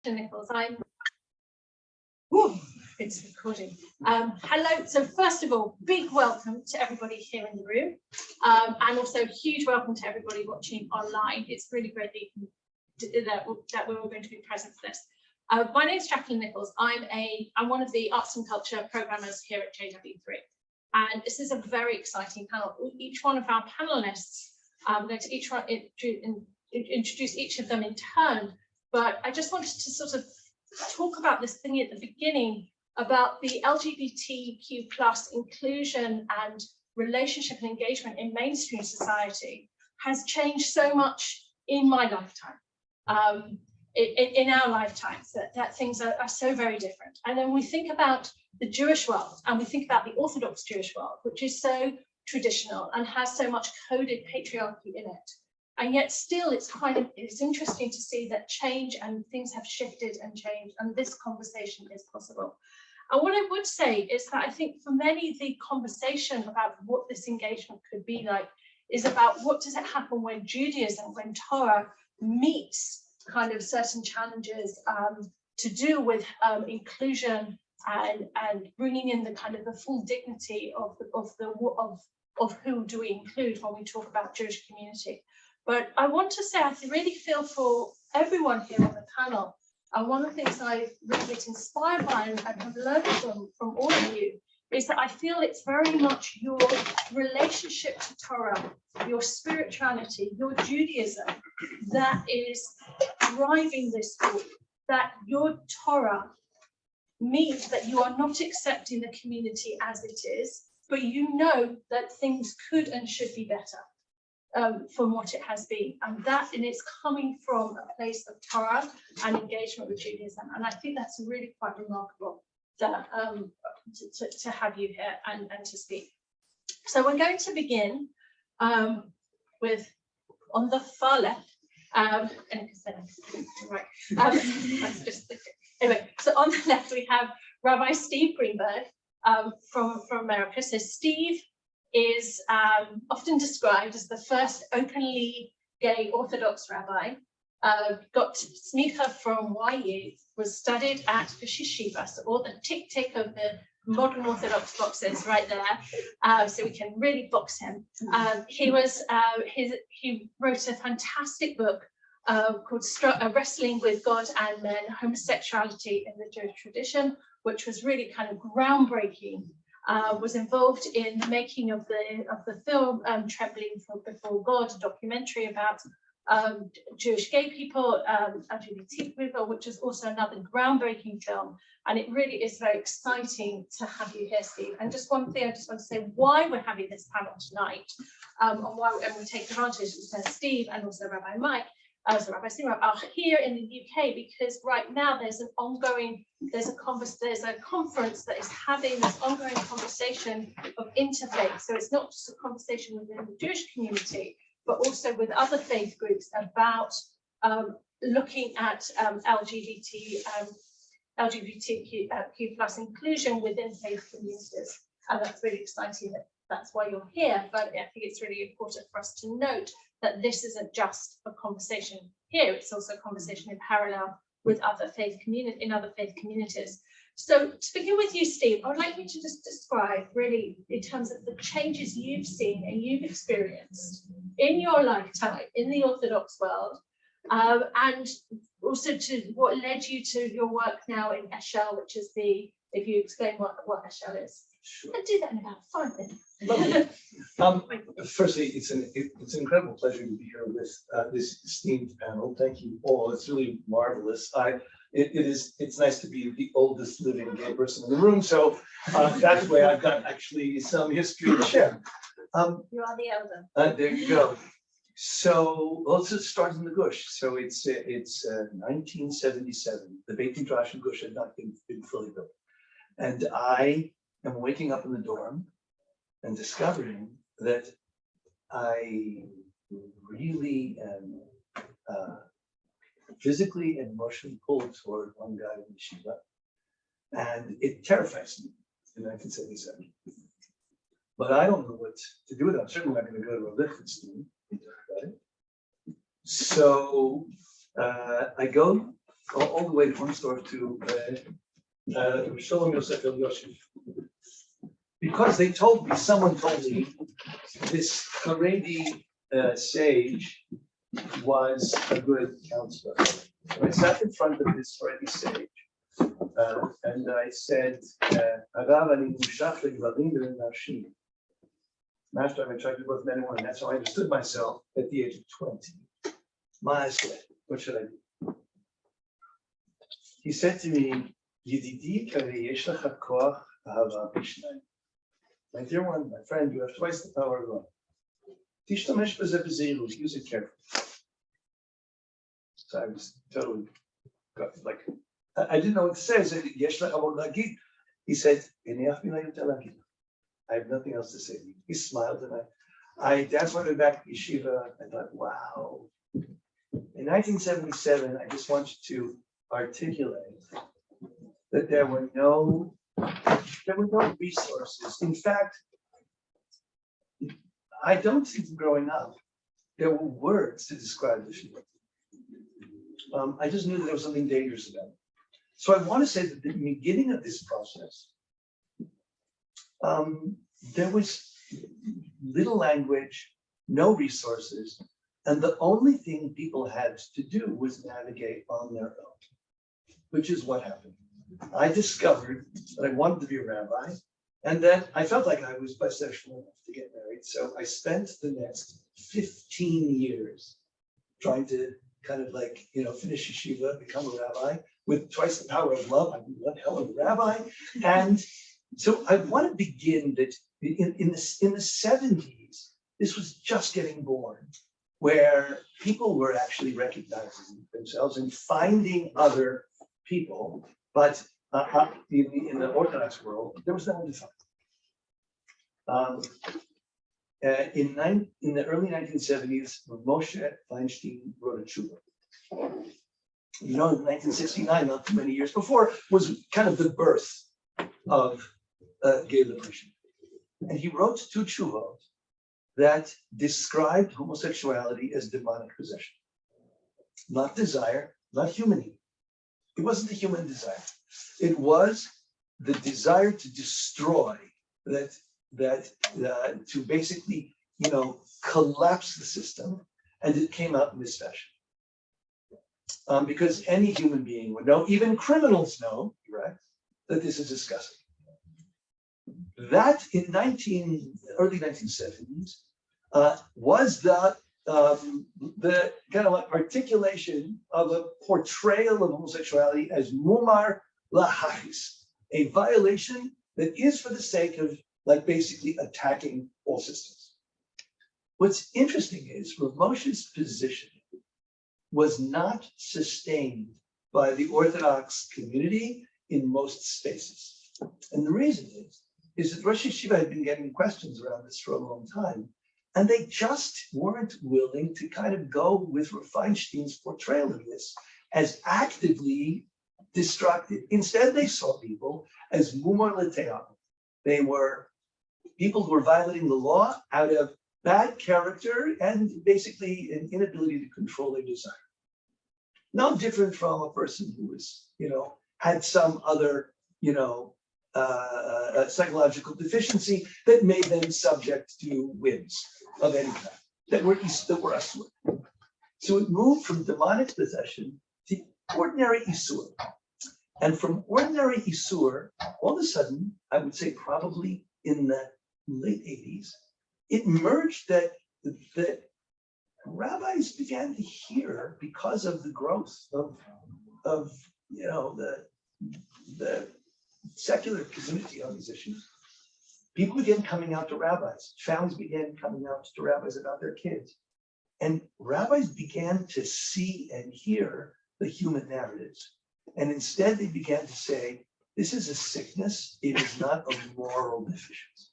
Nichols. It's recording. Hello. So first of all, big welcome to everybody here in the room, and also huge welcome to everybody watching online. It's really great that we're all going to be present for this. My name is Jacqueline Nichols. I'm one of the arts and culture programmers here at JW3, and this is a very exciting panel. Each one of our panelists, I'm going to introduce each of them in turn, but I just wanted to sort of talk about this thing at the beginning about the LGBTQ plus inclusion and relationship and engagement in mainstream society has changed so much in my lifetime, in our lifetimes, that things are so very different. And then we think about the Jewish world, and we think about the Orthodox Jewish world, which is so traditional and has so much coded patriarchy in it. And yet still it's interesting to see that change and things have shifted and changed, and this conversation is possible. And what I would say is that I think for many, the conversation about what this engagement could be like is about what does it happen when Judaism, when Torah meets kind of certain challenges to do with inclusion and bringing in the kind of the full dignity of who do we include when we talk about Jewish community. But I want to say I really feel for everyone here on the panel, and one of the things I really get inspired by and have learned from all of you is that I feel it's very much your relationship to Torah, your spirituality, your Judaism that is driving this forward, that your Torah means that you are not accepting the community as it is, but you know that things could and should be better. From what it has been, and it's coming from a place of Torah and engagement with Judaism, and I think that's really quite remarkable that, to have you here and to speak. So we're going to begin with, on the far left, anyway, so on the left we have Rabbi Steve Greenberg from America. So Steve is often described as the first openly gay Orthodox rabbi, got smicha from YU, was studied at the Yeshiva, so all the tick of the modern Orthodox boxes right there, so we can really box him. He wrote a fantastic book called Wrestling with God and Men, Homosexuality in the Jewish Tradition, which was really kind of groundbreaking. Was involved in the making of the film Trembling Before God, a documentary about Jewish gay people, LGBT people, which is also another groundbreaking film. And it really is very exciting to have you here, Steve. And just one thing I just want to say why we're having this panel tonight, and we take advantage of Steve and also Rabbi Mike, Rabbi Steve are here in the UK because right now there's a conference that is having this ongoing conversation of interfaith. So it's not just a conversation within the Jewish community, but also with other faith groups about looking at LGBTQ plus inclusion within faith communities. And that's really exciting that's why you're here. But I think it's really important for us to note that this isn't just a conversation here, it's also a conversation in parallel with other faith communities. So to begin with you, Steve, I would like you to just describe really in terms of the changes you've seen and you've experienced in your lifetime in the Orthodox world, and also to what led you to your work now in Eshel, which is if you explain what Eshel is. Sure. I'll do that in about 5 minutes. Firstly, it's an incredible pleasure to be here with this esteemed panel. Thank you all. It's really marvelous. It's nice to be the oldest living gay person in the room, so that way I've got actually some history to share. You are the elder. There you go. So let's just start in the Gush. So it's 1977. The Beit Midrash in Gush had not been fully built, and I am waking up in the dorm and discovering that I really am physically and emotionally pulled toward one guy in yeshiva, and it terrifies me in 1977. But I don't know what to do with it. I'm certainly not going to go to a Liechtenstein. So I go all the way from Ormsdorf to Shalom Yosef El Yosef. Because they told me, someone told me, this Haredi sage was a good counselor. So I sat in front of this Haredi sage, and I said, Master, I'm attracted to both men and women. That's how I understood myself at the age of 20. What should I do? He said to me, Yedidi kari yesh lecha koach ahava b'shnayim. My dear one, my friend, you have twice the power of love. Tishtamesh b'zeh b'zeirut, use it carefully. So I was totally like, I didn't know what to say. I said, yesh lecha vod lagid. He said, Eniach mina yoter lagid. I have nothing else to say. He smiled, and I danced my way back to yeshiva. I thought, wow. In 1977, I just want you to articulate that there were no resources. In fact, I don't think growing up, there were words to describe the yeshiva. I just knew that there was something dangerous about it. So I want to say that at the beginning of this process, there was little language, no resources, and the only thing people had to do was navigate on their own, which is what happened. I discovered that I wanted to be a rabbi, and that I felt like I was bisexual enough to get married. So I spent the next 15 years trying to kind of like, finish yeshiva, become a rabbi with twice the power of love. I'm one hell of a rabbi. And so I want to begin that in the 70s, this was just getting born, where people were actually recognizing themselves and finding other people. But in the Orthodox world, there was no one to find. In the early 1970s, Moshe Feinstein wrote a tshuva. In 1969, not too many years before, was kind of the birth of gay liberation. And he wrote two tshuvot that described homosexuality as demonic possession. Not desire, not human need. It wasn't the human desire. It was the desire to destroy, to basically, collapse the system. And it came out in this fashion. Because any human being would know, even criminals know, right, that this is disgusting. That in early 1970s was the kind of like articulation of a portrayal of homosexuality as mumar lahachis, a violation that is for the sake of like basically attacking all systems. What's interesting is Rav Moshe's position was not sustained by the Orthodox community in most spaces. And the reason is that Rosh Yeshiva had been getting questions around this for a long time, and they just weren't willing to kind of go with Rav Feinstein's portrayal of this as actively destructive. Instead, they saw people as mumar l'te'am. They were people who were violating the law out of bad character and basically an inability to control their desire. No different from a person who was, had some other, psychological deficiency that made them subject to whims of any kind that were asur. So it moved from demonic possession to ordinary isur. And from ordinary isur, all of a sudden, I would say probably in the late 80s, it emerged that rabbis began to hear, because of the growth of the secular community on these issues, people began coming out to rabbis. Families began coming out to rabbis about their kids. And rabbis began to see and hear the human narratives. And instead they began to say, this is a sickness, it is not a moral deficiency.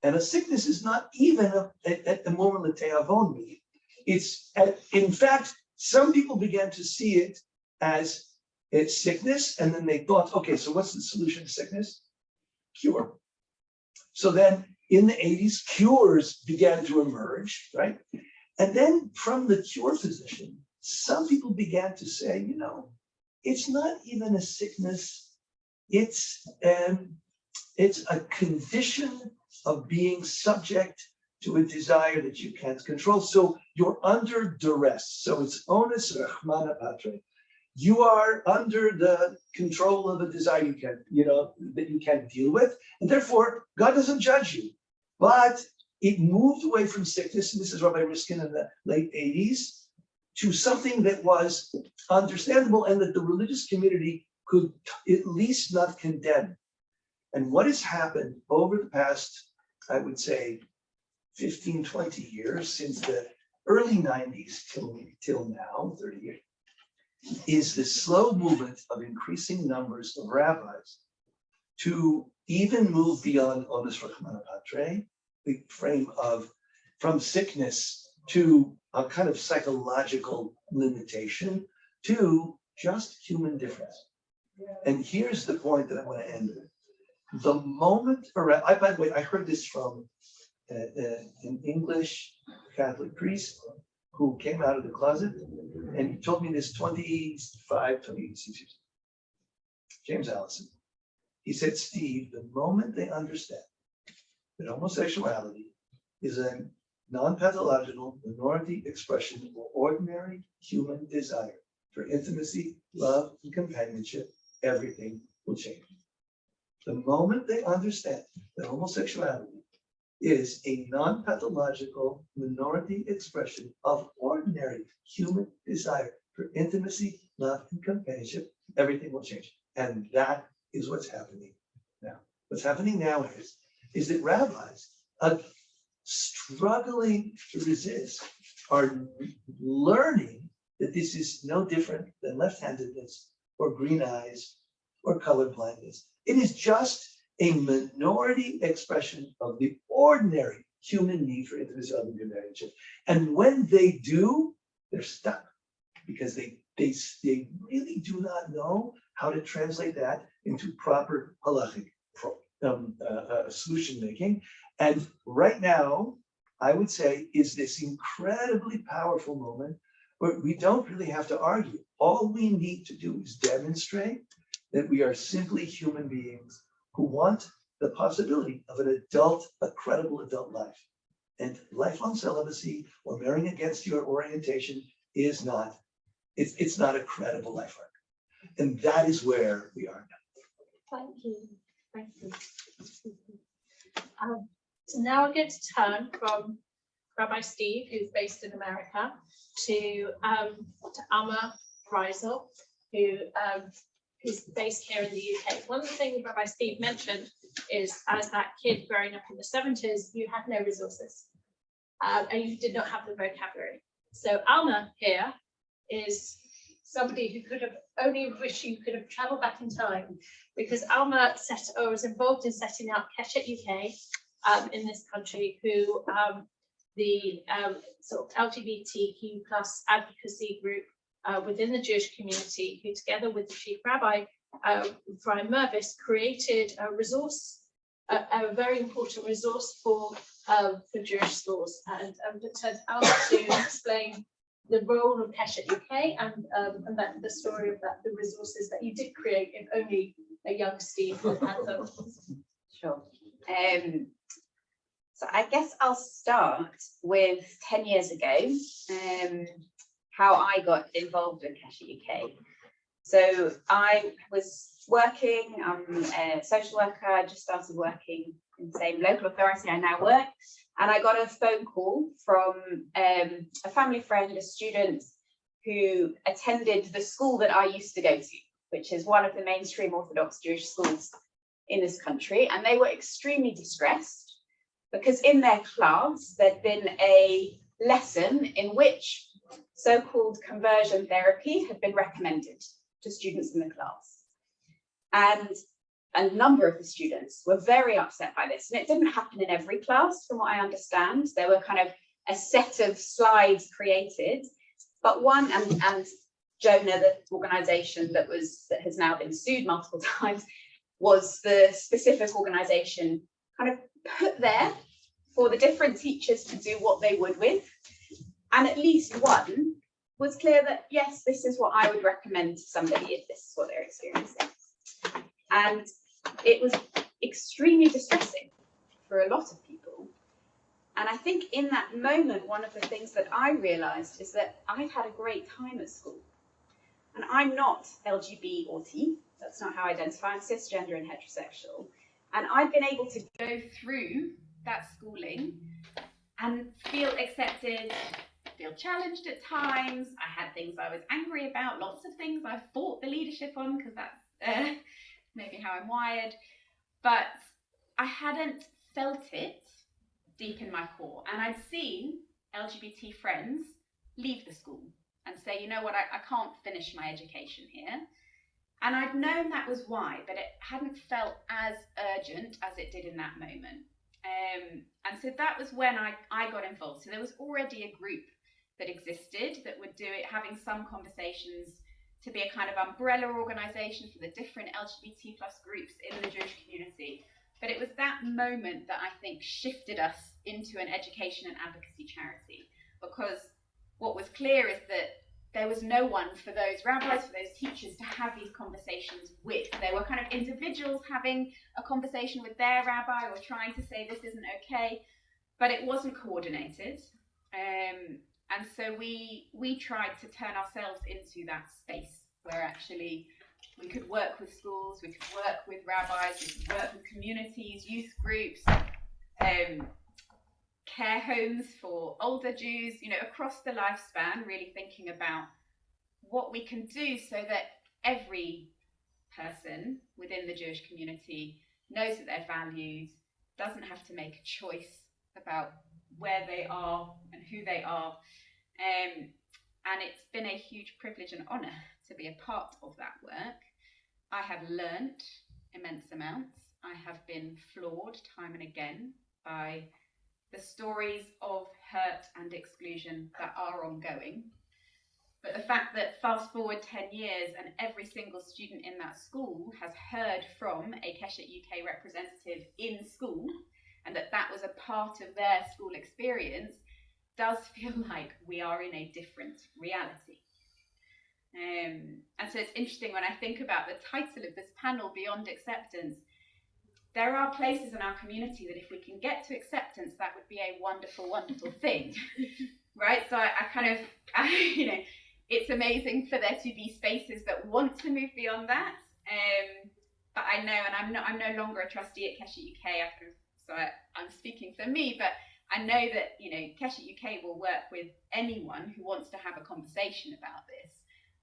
And a sickness is not even a moral l'te'avon meaning. In fact, some people began to see it as it's sickness, and then they thought, okay, so what's the solution to sickness? Cure. So then in the 80s, cures began to emerge, right? And then from the cure position, some people began to say, you know, it's not even a sickness, it's a condition of being subject to a desire that you can't control. So you're under duress. So it's onus rachmana patre. You are under the control of a desire that you can't deal with, and therefore God doesn't judge you. But it moved away from sickness, and this is Rabbi Riskin in the late 80s, to something that was understandable and that the religious community could at least not condemn. And what has happened over the past, I would say, 15, 20 years, since the early 90s till now, 30 years, is the slow movement of increasing numbers of rabbis to even move beyond onus rachmana patre, the frame of from sickness to a kind of psychological limitation to just human difference. And here's the point that I want to end with. The moment, by the way, I heard this from an English Catholic priest who came out of the closet, and he told me this 26 years. James Allison. He said, Steve, the moment they understand that homosexuality is a non-pathological minority expression of ordinary human desire for intimacy, love, and companionship, everything will change. The moment they understand that homosexuality is a non-pathological minority expression of ordinary human desire for intimacy, love, and companionship, everything will change. And that is what's happening now. What's happening now is that rabbis are struggling to resist, are learning that this is no different than left-handedness or green eyes or colorblindness. It is just a minority expression of the ordinary human need for intimacy, love, and companionship. And when they do, they're stuck because they really do not know how to translate that into proper halachic solution making. And right now, I would say, is this incredibly powerful moment where we don't really have to argue. All we need to do is demonstrate that we are simply human beings who want the possibility of a credible adult life. And lifelong celibacy or marrying against your orientation is not, it's not a credible life arc. And that is where we are now. Thank you. Thank you. So now we're going to turn from Rabbi Steve, who's based in America, to Alma Reisel, who is based here in the UK. One of the things Rabbi Steve mentioned is, as that kid growing up in the 70s, you had no resources and you did not have the vocabulary. So Alma here is somebody who could have only wished you could have traveled back in time, because Alma was involved in setting up KeshetUK in this country, who the sort of LGBTQ plus advocacy group within the Jewish community, who together with the Chief Rabbi, Brian Mervis, created a resource, a very important resource for Jewish schools. And to Alma to explain the role of KeshetUK and that the story of the resources that you did create, if only a young Steve had had them. Sure. So I guess I'll start with 10 years ago, how I got involved in KeshetUK. So I was working, I'm a social worker, I just started working in the same local authority I now work, and I got a phone call from a family friend, a student who attended the school that I used to go to, which is one of the mainstream Orthodox Jewish schools in this country, and they were extremely distressed because in their class there'd been a lesson in which so-called conversion therapy had been recommended to students in the class. And a number of the students were very upset by this. And it didn't happen in every class, from what I understand. There were kind of a set of slides created, but one, and Jonah, the organization that has now been sued multiple times, was the specific organization kind of put there for the different teachers to do what they would with. And at least one was clear that, yes, this is what I would recommend to somebody if this is what they're experiencing. And it was extremely distressing for a lot of people. And I think in that moment, one of the things that I realized is that I've had a great time at school. And I'm not LGB or T, that's not how I identify, I'm cisgender and heterosexual. And I've been able to go through that schooling and feel accepted, feel challenged at times. I had things I was angry about, lots of things I fought the leadership on because that's maybe how I'm wired. But I hadn't felt it deep in my core. And I'd seen LGBT friends leave the school and say, you know what, I can't finish my education here. And I'd known that was why, but it hadn't felt as urgent as it did in that moment. And so that was when I got involved. So there was already a group that existed that would do it, having some conversations to be a kind of umbrella organisation for the different LGBT plus groups in the Jewish community. But it was that moment that I think shifted us into an education and advocacy charity, because what was clear is that there was no one for those rabbis, for those teachers to have these conversations with. There were kind of individuals having a conversation with their rabbi or trying to say this isn't okay, but it wasn't coordinated. And so we tried to turn ourselves into that space where actually we could work with schools, we could work with rabbis, we could work with communities, youth groups, care homes for older Jews, you know, across the lifespan, really thinking about what we can do so that every person within the Jewish community knows that they're valued, doesn't have to make a choice about where they are and who they are. And it's been a huge privilege and honour to be a part of that work. I have learnt immense amounts. I have been floored time and again by the stories of hurt and exclusion that are ongoing. But the fact that fast forward 10 years and every single student in that school has heard from a KeshetUK representative in school, and that was a part of their school experience, does feel like we are in a different reality. And so it's interesting when I think about the title of this panel, Beyond Acceptance. There are places in our community that if we can get to acceptance, that would be a wonderful, wonderful thing, right? So I you know, it's amazing for there to be spaces that want to move beyond that. But I know, and I'm no longer a trustee at KeshetUK, so I'm speaking for me, but I know that, you know, KeshetUK will work with anyone who wants to have a conversation about this,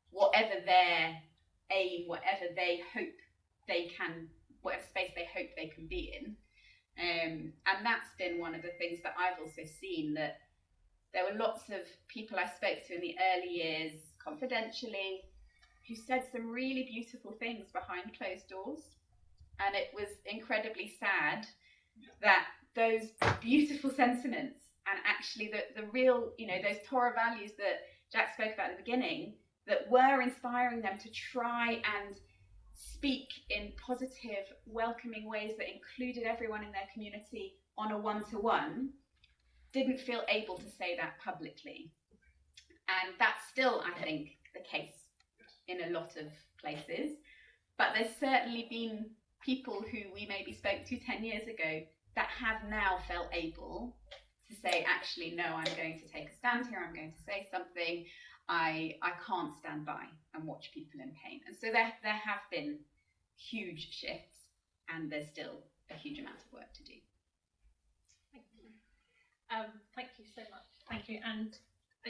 whatever their aim, whatever they hope they can, whatever space they hope they can be in. And that's been one of the things that I've also seen, that there were lots of people I spoke to in the early years, confidentially, who said some really beautiful things behind closed doors. And it was incredibly sad that those beautiful sentiments and actually the real, you know, those Torah values that Jack spoke about at the beginning, that were inspiring them to try and speak in positive, welcoming ways that included everyone in their community on a one-to-one, didn't feel able to say that publicly. And that's still, I think, the case in a lot of places. But there's certainly been people who we maybe spoke to 10 years ago that have now felt able to say, actually, no, I'm going to take a stand here, I'm going to say something. I can't stand by and watch people in pain. And so there have been huge shifts, and there's still a huge amount of work to do. Thank you so much. Thank you. And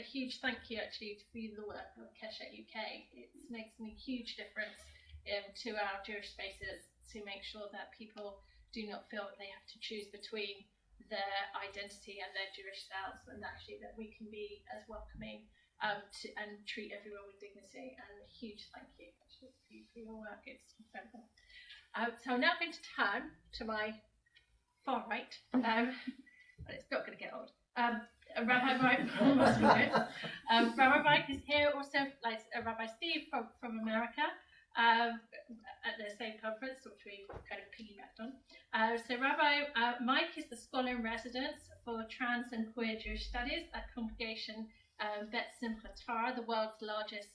a huge thank you actually for the work of KeshetUK. It makes a huge difference to our Jewish spaces to make sure that people do not feel that they have to choose between their identity and their Jewish selves, and actually that we can be as welcoming and treat everyone with dignity. And a huge thank you actually for your work. It's incredible. So I'm now going to turn to my far right, but it's not going to get old. Rabbi Mike Moskowitz. Rabbi Mike is here also, like Rabbi Steve from America, at the same conference, which we kind of piggybacked on. So Rabbi Mike is the scholar in residence for trans and queer Jewish studies at Congregation Beit Simchat Torah, the world's largest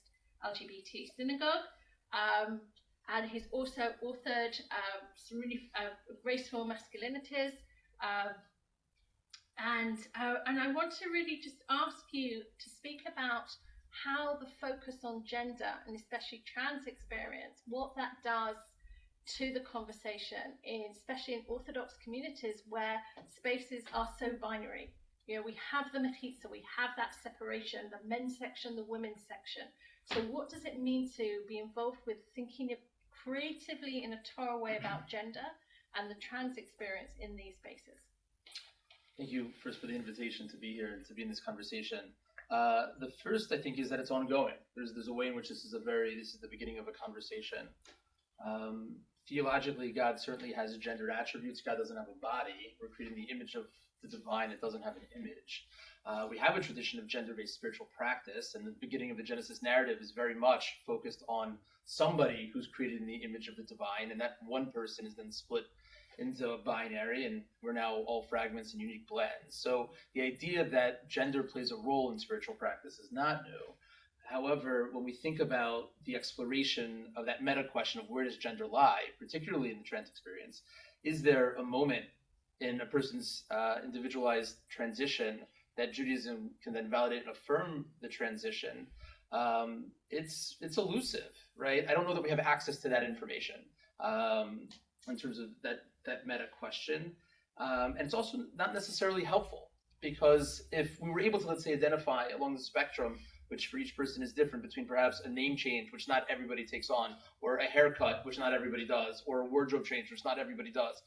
LGBT synagogue. And he's also authored some really graceful masculinities. And I want to really just ask you to speak about how the focus on gender, and especially trans experience, what that does to the conversation, especially in Orthodox communities where spaces are so binary. You know, we have the mechitza, we have that separation, the men's section, the women's section. So what does it mean to be involved with thinking creatively in a Torah way about gender and the trans experience in these spaces? Thank you first for the invitation to be here and to be in this conversation. The first, I think, is that it's ongoing. There's a way in which this is the beginning of a conversation. Theologically, God certainly has gendered attributes. God doesn't have a body. We're creating the image of the divine. It doesn't have an image. We have a tradition of gender-based spiritual practice, and the beginning of the Genesis narrative is very much focused on somebody who's created in the image of the divine, and that one person is then split into a binary, and we're now all fragments and unique blends. So the idea that gender plays a role in spiritual practice is not new. However, when we think about the exploration of that meta question of where does gender lie, particularly in the trans experience, is there a moment in a person's individualized transition that Judaism can then validate and affirm the transition? It's elusive, right? I don't know that we have access to that information in terms of that meta question. And it's also not necessarily helpful, because if we were able to, let's say, identify along the spectrum, which for each person is different, between perhaps a name change, which not everybody takes on, or a haircut, which not everybody does, or a wardrobe change, which not everybody does,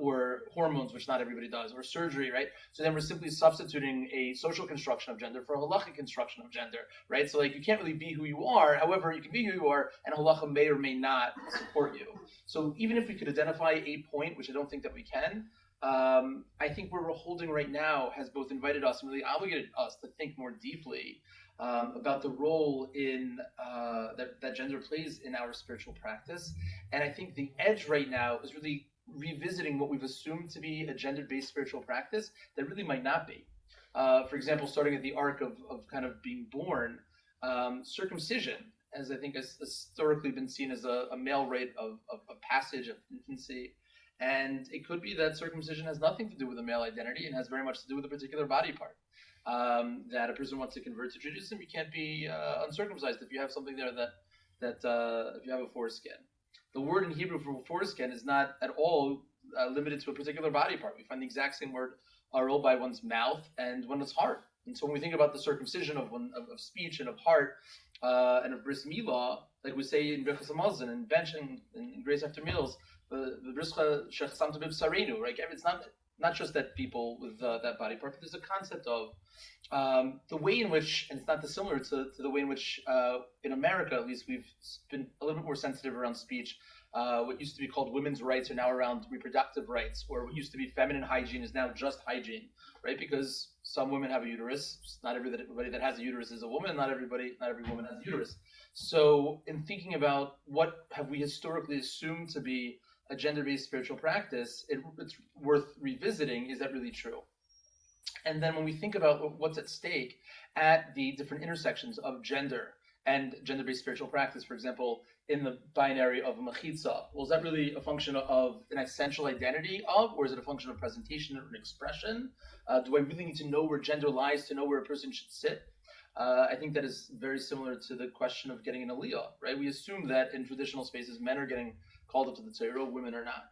or hormones, which not everybody does, or surgery, right? So then we're simply substituting a social construction of gender for a halachic construction of gender, right? So like, you can't really be who you are. However, you can be who you are, and halacha may or may not support you. So even if we could identify a point, which I don't think that we can, I think where we're holding right now has both invited us and really obligated us to think more deeply about the role in that gender plays in our spiritual practice. And I think the edge right now is really revisiting what we've assumed to be a gender-based spiritual practice that really might not be. For example, starting at the arc of kind of being born, circumcision, as I think has historically been seen as a male rite of passage of infancy. And it could be that circumcision has nothing to do with a male identity and has very much to do with a particular body part. That a person wants to convert to Judaism, you can't be uncircumcised if you have something there that if you have a foreskin. The word in Hebrew for foreskin is not at all limited to a particular body part. We find the exact same word rolled by one's mouth and one's heart. And so when we think about the circumcision of speech and of heart and of bris milah, like we say in Birchas Hamazon and bench and grace after meals, the brischa shechsamta b'bsarenu, right? It's not just that people with that body part, but there's a concept of the way in which, and it's not dissimilar to the way in which in America, at least, we've been a little bit more sensitive around speech. What used to be called women's rights are now around reproductive rights, or what used to be feminine hygiene is now just hygiene, right? Because some women have a uterus. Not everybody that has a uterus is a woman. Not every woman has a uterus. So in thinking about what have we historically assumed to be a gender-based spiritual practice, it's worth revisiting. Is that really true? And then when we think about what's at stake at the different intersections of gender and gender-based spiritual practice, for example, in the binary of a mechitza, well, is that really a function of an essential identity of, or is it a function of presentation or an expression? Do I really need to know where gender lies to know where a person should sit? I think that is very similar to the question of getting an aliyah, right? We assume that in traditional spaces, men are getting called up to the Torah, women are not.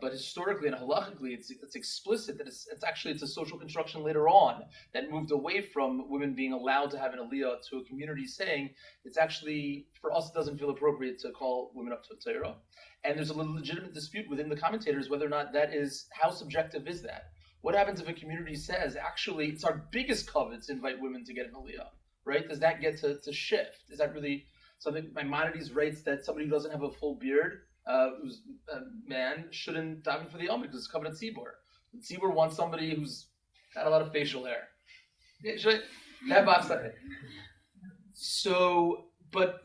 But historically and halachically, it's explicit that it's a social construction later on that moved away from women being allowed to have an aliyah to a community saying, it's actually, for us, it doesn't feel appropriate to call women up to a Torah. And there's a legitimate dispute within the commentators whether or not that is, how subjective is that? What happens if a community says, actually, it's our biggest covet to invite women to get an aliyah, right? Does that get to shift? Is that really something? Maimonides writes that somebody who doesn't have a full beard, who's a man, shouldn't daven for the Alma because it's covered at Tzibur. Tzibur wants somebody who's got a lot of facial hair. So, but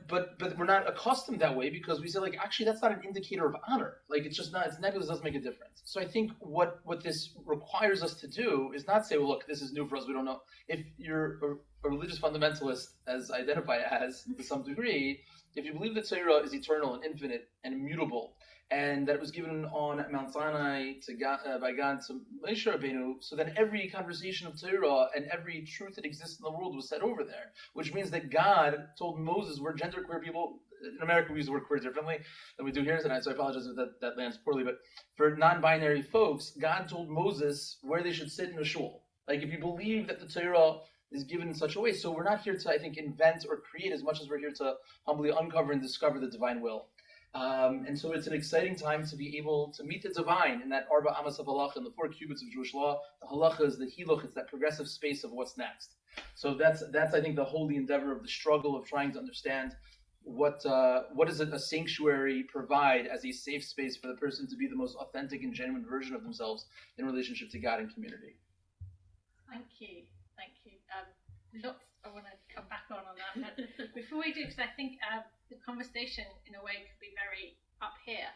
we're not accustomed that way because we say, like, actually that's not an indicator of honor. Like, it's just not, it's nebulous, doesn't make a difference. So I think what this requires us to do is not say, well, look, this is new for us, we don't know. If you're a religious fundamentalist, as I identify as to some degree, if you believe that Torah is eternal and infinite and immutable, and that it was given on Mount Sinai to God, by God to Moshe Rabbeinu, so that every conversation of Torah and every truth that exists in the world was said over there, which means that God told Moses, we're genderqueer people. In America, we use the word queer differently than we do here tonight, so I apologize if that lands poorly. But for non-binary folks, God told Moses where they should sit in a shul. Like, if you believe that the Torah is given in such a way, so we're not here to, I think, invent or create as much as we're here to humbly uncover and discover the divine will. And so it's an exciting time to be able to meet the divine in that Arba Amas of Halacha and the 4 cubits of Jewish law. The Halacha is the Hiluch, it's that progressive space of what's next. So that's I think, the holy endeavor of the struggle of trying to understand what does a sanctuary provide as a safe space for the person to be the most authentic and genuine version of themselves in relationship to God and community. Thank you. Lots I want to come back on that, but before we do, because I think the conversation in a way could be very up here,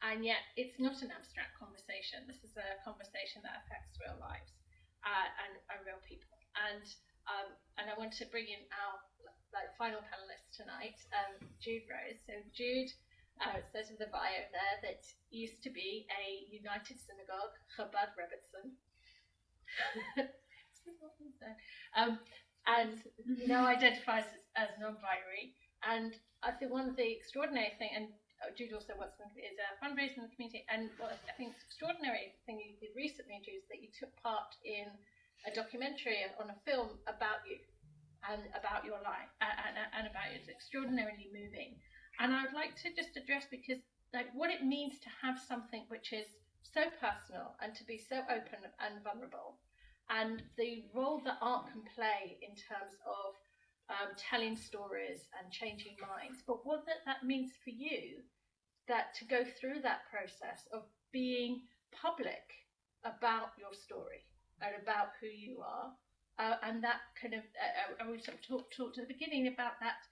and yet it's not an abstract conversation. This is a conversation that affects real lives and real people. And I want to bring in our final panelists tonight, Jude Rose. So Jude, it says in the bio there that used to be a United Synagogue, Chabad Rebbetzen. And now identifies as non-binary. And I think one of the extraordinary thing, and Jude also works with, is fundraising in the community. And what I think is extraordinary thing you did recently, Jude, is that you took part in a documentary on a film about you and about your life and about you. It's extraordinarily moving. And I would like to just address, because what it means to have something which is so personal and to be so open and vulnerable, and the role that art can play in terms of telling stories and changing minds, but what that means for you, that to go through that process of being public about your story and about who you are, and that kind of, I was talked at the beginning about that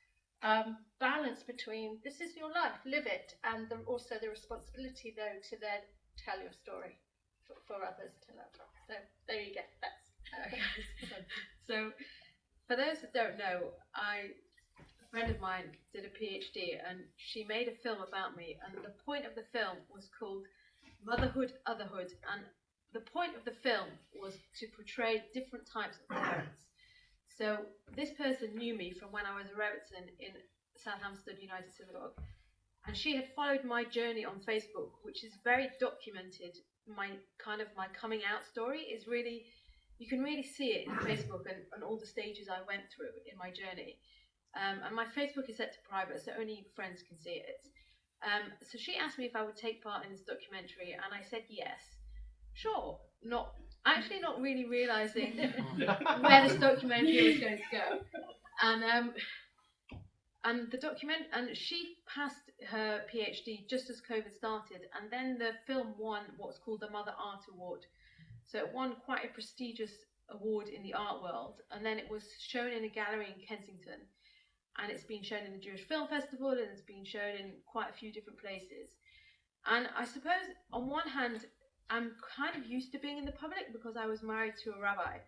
balance between this is your life, live it, and also the responsibility, though, to then tell your story for others to love. So there you go. So for those that don't know, a friend of mine did a PhD and she made a film about me, and the point of the film was called Motherhood, Otherhood, and the point of the film was to portray different types of parents. So this person knew me from when I was a Rebbetzin in Southampton United Synagogue, and she had followed my journey on Facebook, which is very documented. My coming out story is really, you can really see it in Facebook and all the stages I went through in my journey. And my Facebook is set to private, so only friends can see it. So she asked me if I would take part in this documentary, and I said yes. Sure, not really realizing where this documentary was going to go. And she passed her PhD just as COVID started, and then the film won what's called the Mother Art Award. So it won quite a prestigious award in the art world, and then it was shown in a gallery in Kensington, and it's been shown in the Jewish Film Festival, and it's been shown in quite a few different places. And I suppose on one hand, I'm kind of used to being in the public because I was married to a rabbi,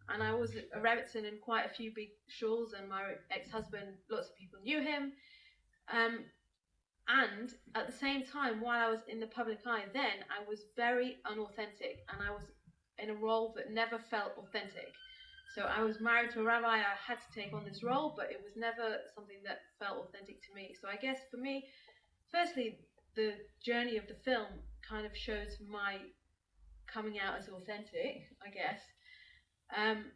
and I was a Rebbetzin in quite a few big shuls, and my ex-husband, lots of people knew him. And at the same time, while I was in the public eye then, I was very unauthentic, and I was in a role that never felt authentic. So I was married to a rabbi, I had to take on this role, but it was never something that felt authentic to me. So I guess for me, firstly, the journey of the film kind of shows my coming out as authentic, I guess. And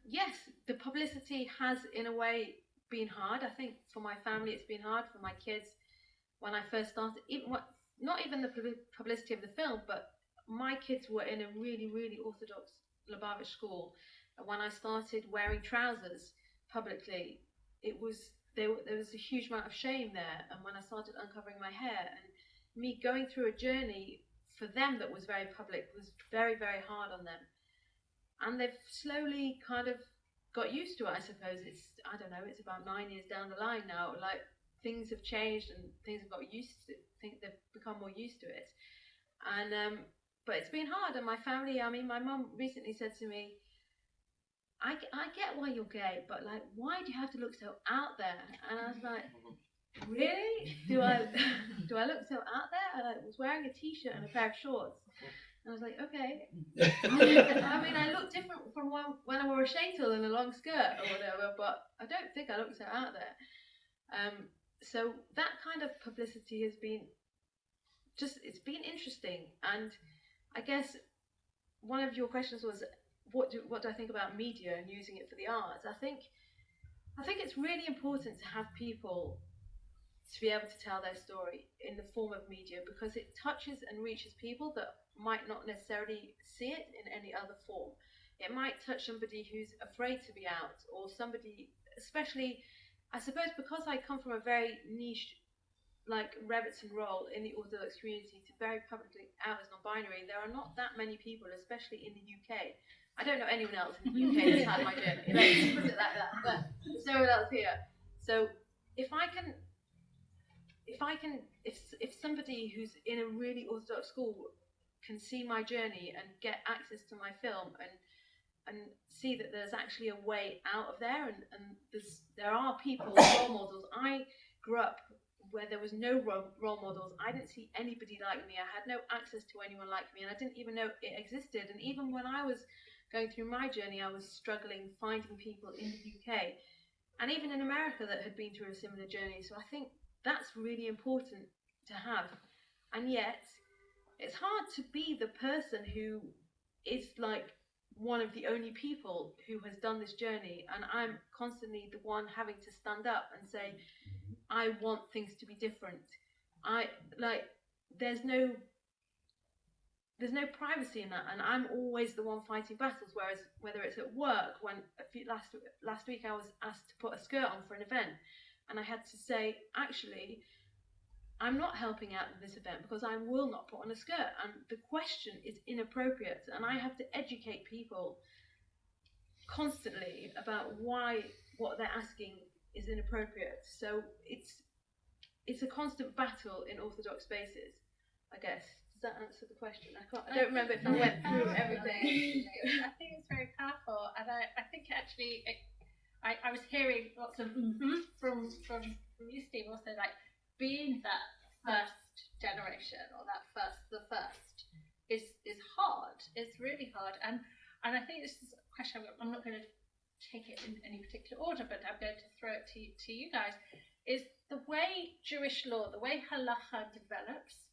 yes, the publicity has in a way been hard. I think for my family it's been hard, for my kids when I first started, not even the publicity of the film, but my kids were in a really, really Orthodox Lubavitch school, and when I started wearing trousers publicly, there was a huge amount of shame there. And when I started uncovering my hair, and me going through a journey for them that was very public was very, very hard on them. And they've slowly kind of got used to it, I suppose. It's about 9 years down the line now. Like, things have changed and things have got used to it. I think they've become more used to it. And but it's been hard. And my family, I mean, my mum recently said to me, I get why you're gay, but like, why do you have to look so out there? And I was like, really? Do I look so out there? And I was wearing a t-shirt and a pair of shorts. And I was like, okay. I mean, I look different from when I wore a shaitel and a long skirt or whatever, but I don't think I look so out there. So that kind of publicity has been it's been interesting. And I guess one of your questions was, what do I think about media and using it for the arts? I think it's really important to have people to be able to tell their story in the form of media, because it touches and reaches people that might not necessarily see it in any other form. It might touch somebody who's afraid to be out, or somebody, especially, I suppose, because I come from a very niche, like Rebbetzen role in the Orthodox community, to very publicly out as non-binary. There are not that many people, especially in the UK. I don't know anyone else in the UK that's had my journey. Let's put it like that. But there's no one else here. So if somebody who's in a really Orthodox school can see my journey and get access to my film and see that there's actually a way out of there, and there are people, role models. I grew up where there was no role models. I didn't see anybody like me. I had no access to anyone like me, and I didn't even know it existed. And even when I was going through my journey, I was struggling finding people in the UK and even in America that had been through a similar journey. So I think that's really important to have. And yet it's hard to be the person who is like one of the only people who has done this journey, and I'm constantly the one having to stand up and say, I want things to be different. There's no privacy in that, and I'm always the one fighting battles. Whereas whether it's at work, when last week I was asked to put a skirt on for an event, and I had to say, actually, I'm not helping out in this event because I will not put on a skirt, and the question is inappropriate, and I have to educate people constantly about why what they're asking is inappropriate. So it's a constant battle in Orthodox spaces, I guess. Does that answer the question? I don't remember if I went through everything. I think it's very powerful, and I think actually I was hearing lots of from you, Steve, also like being that first generation, or the first is hard. It's really hard, and I think this is a question. I'm not going to take it in any particular order, but I'm going to throw it to you guys. Is the way Jewish law, the way halacha develops,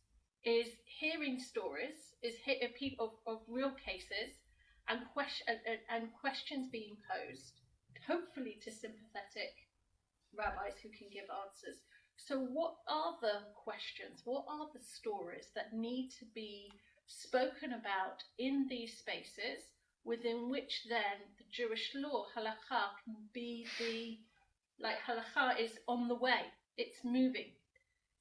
is hearing stories, is people of real cases, and questions being posed, hopefully to sympathetic rabbis who can give answers. So what are the questions, what are the stories that need to be spoken about in these spaces, within which then the Jewish law, halakha, can be halakha is on the way, it's moving.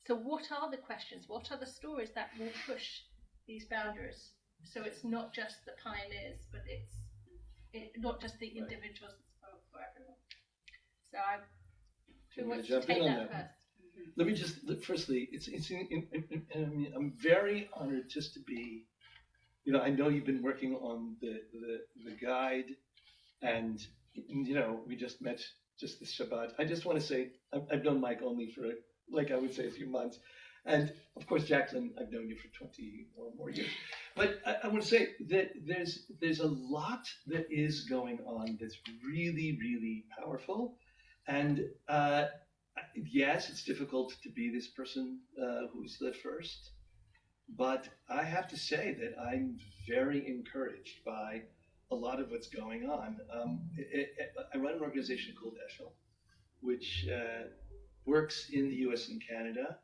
So what are the questions, what are the stories that will push these boundaries? So it's not just the pioneers, but it's not just the individuals, it's for everyone. So who wants to take that first? Let me just, firstly, I'm very honored just to be, I know you've been working on the guide, and, we just met just this Shabbat. I just want to say, I've known Mike only for, I would say, a few months. And of course, Jacqueline, I've known you for 20 or more years. But I want to say that there's a lot that is going on that's really, really powerful. And yes, it's difficult to be this person who's the first. But I have to say that I'm very encouraged by a lot of what's going on. I run an organization called Eshel, which works in the US and Canada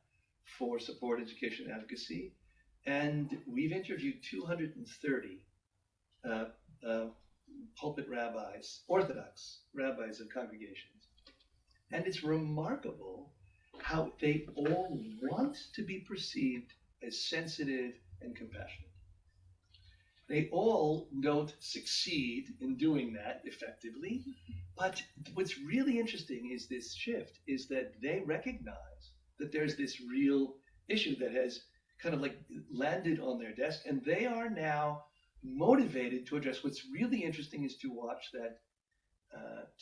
for support, education, advocacy. And we've interviewed 230 pulpit rabbis, Orthodox rabbis of congregations. And it's remarkable how they all want to be perceived as sensitive and compassionate. They all don't succeed in doing that effectively, but what's really interesting is this shift, is that they recognize that there's this real issue that has kind of like landed on their desk, and they are now motivated to address. What's really interesting is to watch that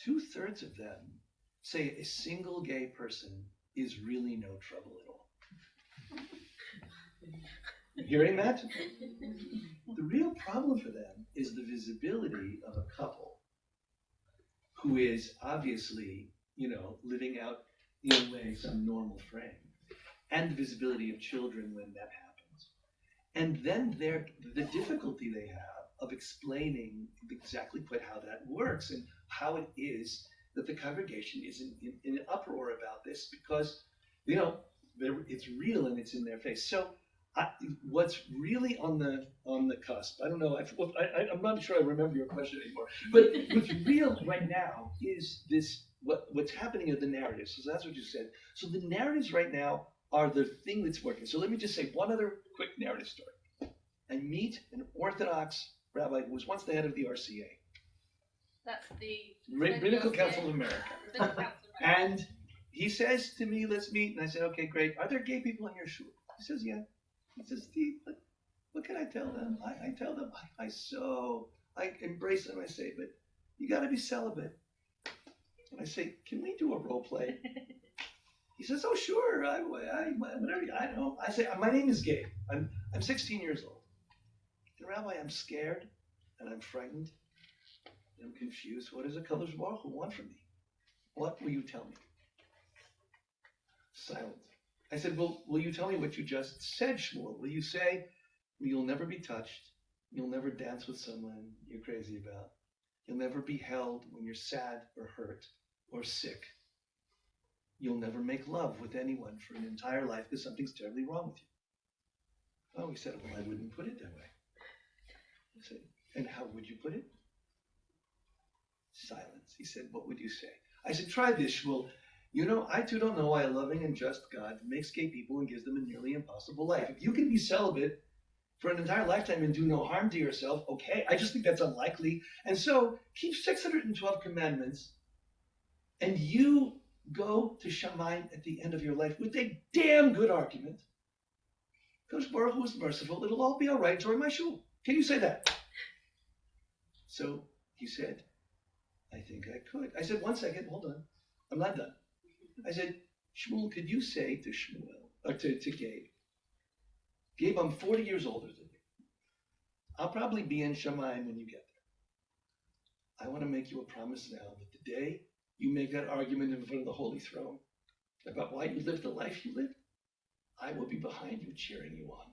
2/3 of them say a single gay person is really no trouble at all. Hearing that? The real problem for them is the visibility of a couple who is obviously, living out in a way some normal frame, and the visibility of children when that happens. And then the difficulty they have of explaining exactly quite how that works and how it is that the congregation is in an uproar about this, because it's real and it's in their face. So what's really on the cusp, I don't know, I'm not sure I remember your question anymore, but what's real right now is this, what's happening in the narratives. So that's what you said. So the narratives right now are the thing that's working. So let me just say one other quick narrative story. I meet an Orthodox rabbi who was once the head of the RCA. That's the Rabbinical Council of America. And he says to me, let's meet. And I said, okay, great. Are there gay people in your shul? He says, yeah. He says, Steve, what can I tell them? I tell them, I embrace them. I say, but you got to be celibate. And I say, can we do a role play? He says, oh, sure. Whatever. I know. I say, my name is Gabe. I'm 16 years old. And Rabbi, I'm scared and I'm frightened. I'm confused. What does a Kadosh Baruch Hu want from me? What will you tell me? Silent. I said, well, will you tell me what you just said, Shmuel? Will you say, you'll never be touched, you'll never dance with someone you're crazy about, you'll never be held when you're sad or hurt or sick, you'll never make love with anyone for an entire life because something's terribly wrong with you? Oh, he said, well, I wouldn't put it that way. I said, and how would you put it? Silence. He said, what would you say? I said, try this, Shmuel. I too don't know why a loving and just God makes gay people and gives them a nearly impossible life. If you can be celibate for an entire lifetime and do no harm to yourself, okay, I just think that's unlikely. And so keep 612 commandments and you go to Shamayim at the end of your life with a damn good argument. Because Baruch Hu is merciful, it'll all be all right, join my shul. Can you say that? So he said, I think I could. I said, 1 second, hold on. I'm not done. I said, Shmuel, could you say to Shmuel, or to Gabe, Gabe, I'm 40 years older than you. I'll probably be in Shamayim when you get there. I want to make you a promise now that the day you make that argument in front of the Holy Throne about why you lived the life you lived, I will be behind you cheering you on.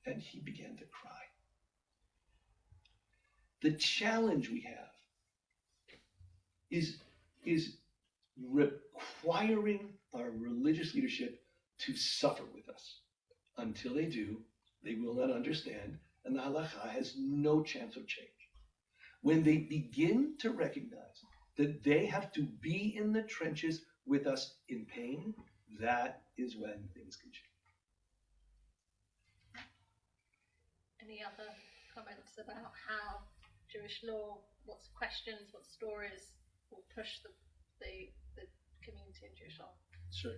And he began to cry. The challenge we have is requiring our religious leadership to suffer with us. Until they do, they will not understand, and the halakha has no chance of change. When they begin to recognize that they have to be in the trenches with us in pain, that is when things can change. Any other comments about how Jewish law, what questions, what stories will push the community in Jewish law? Sure.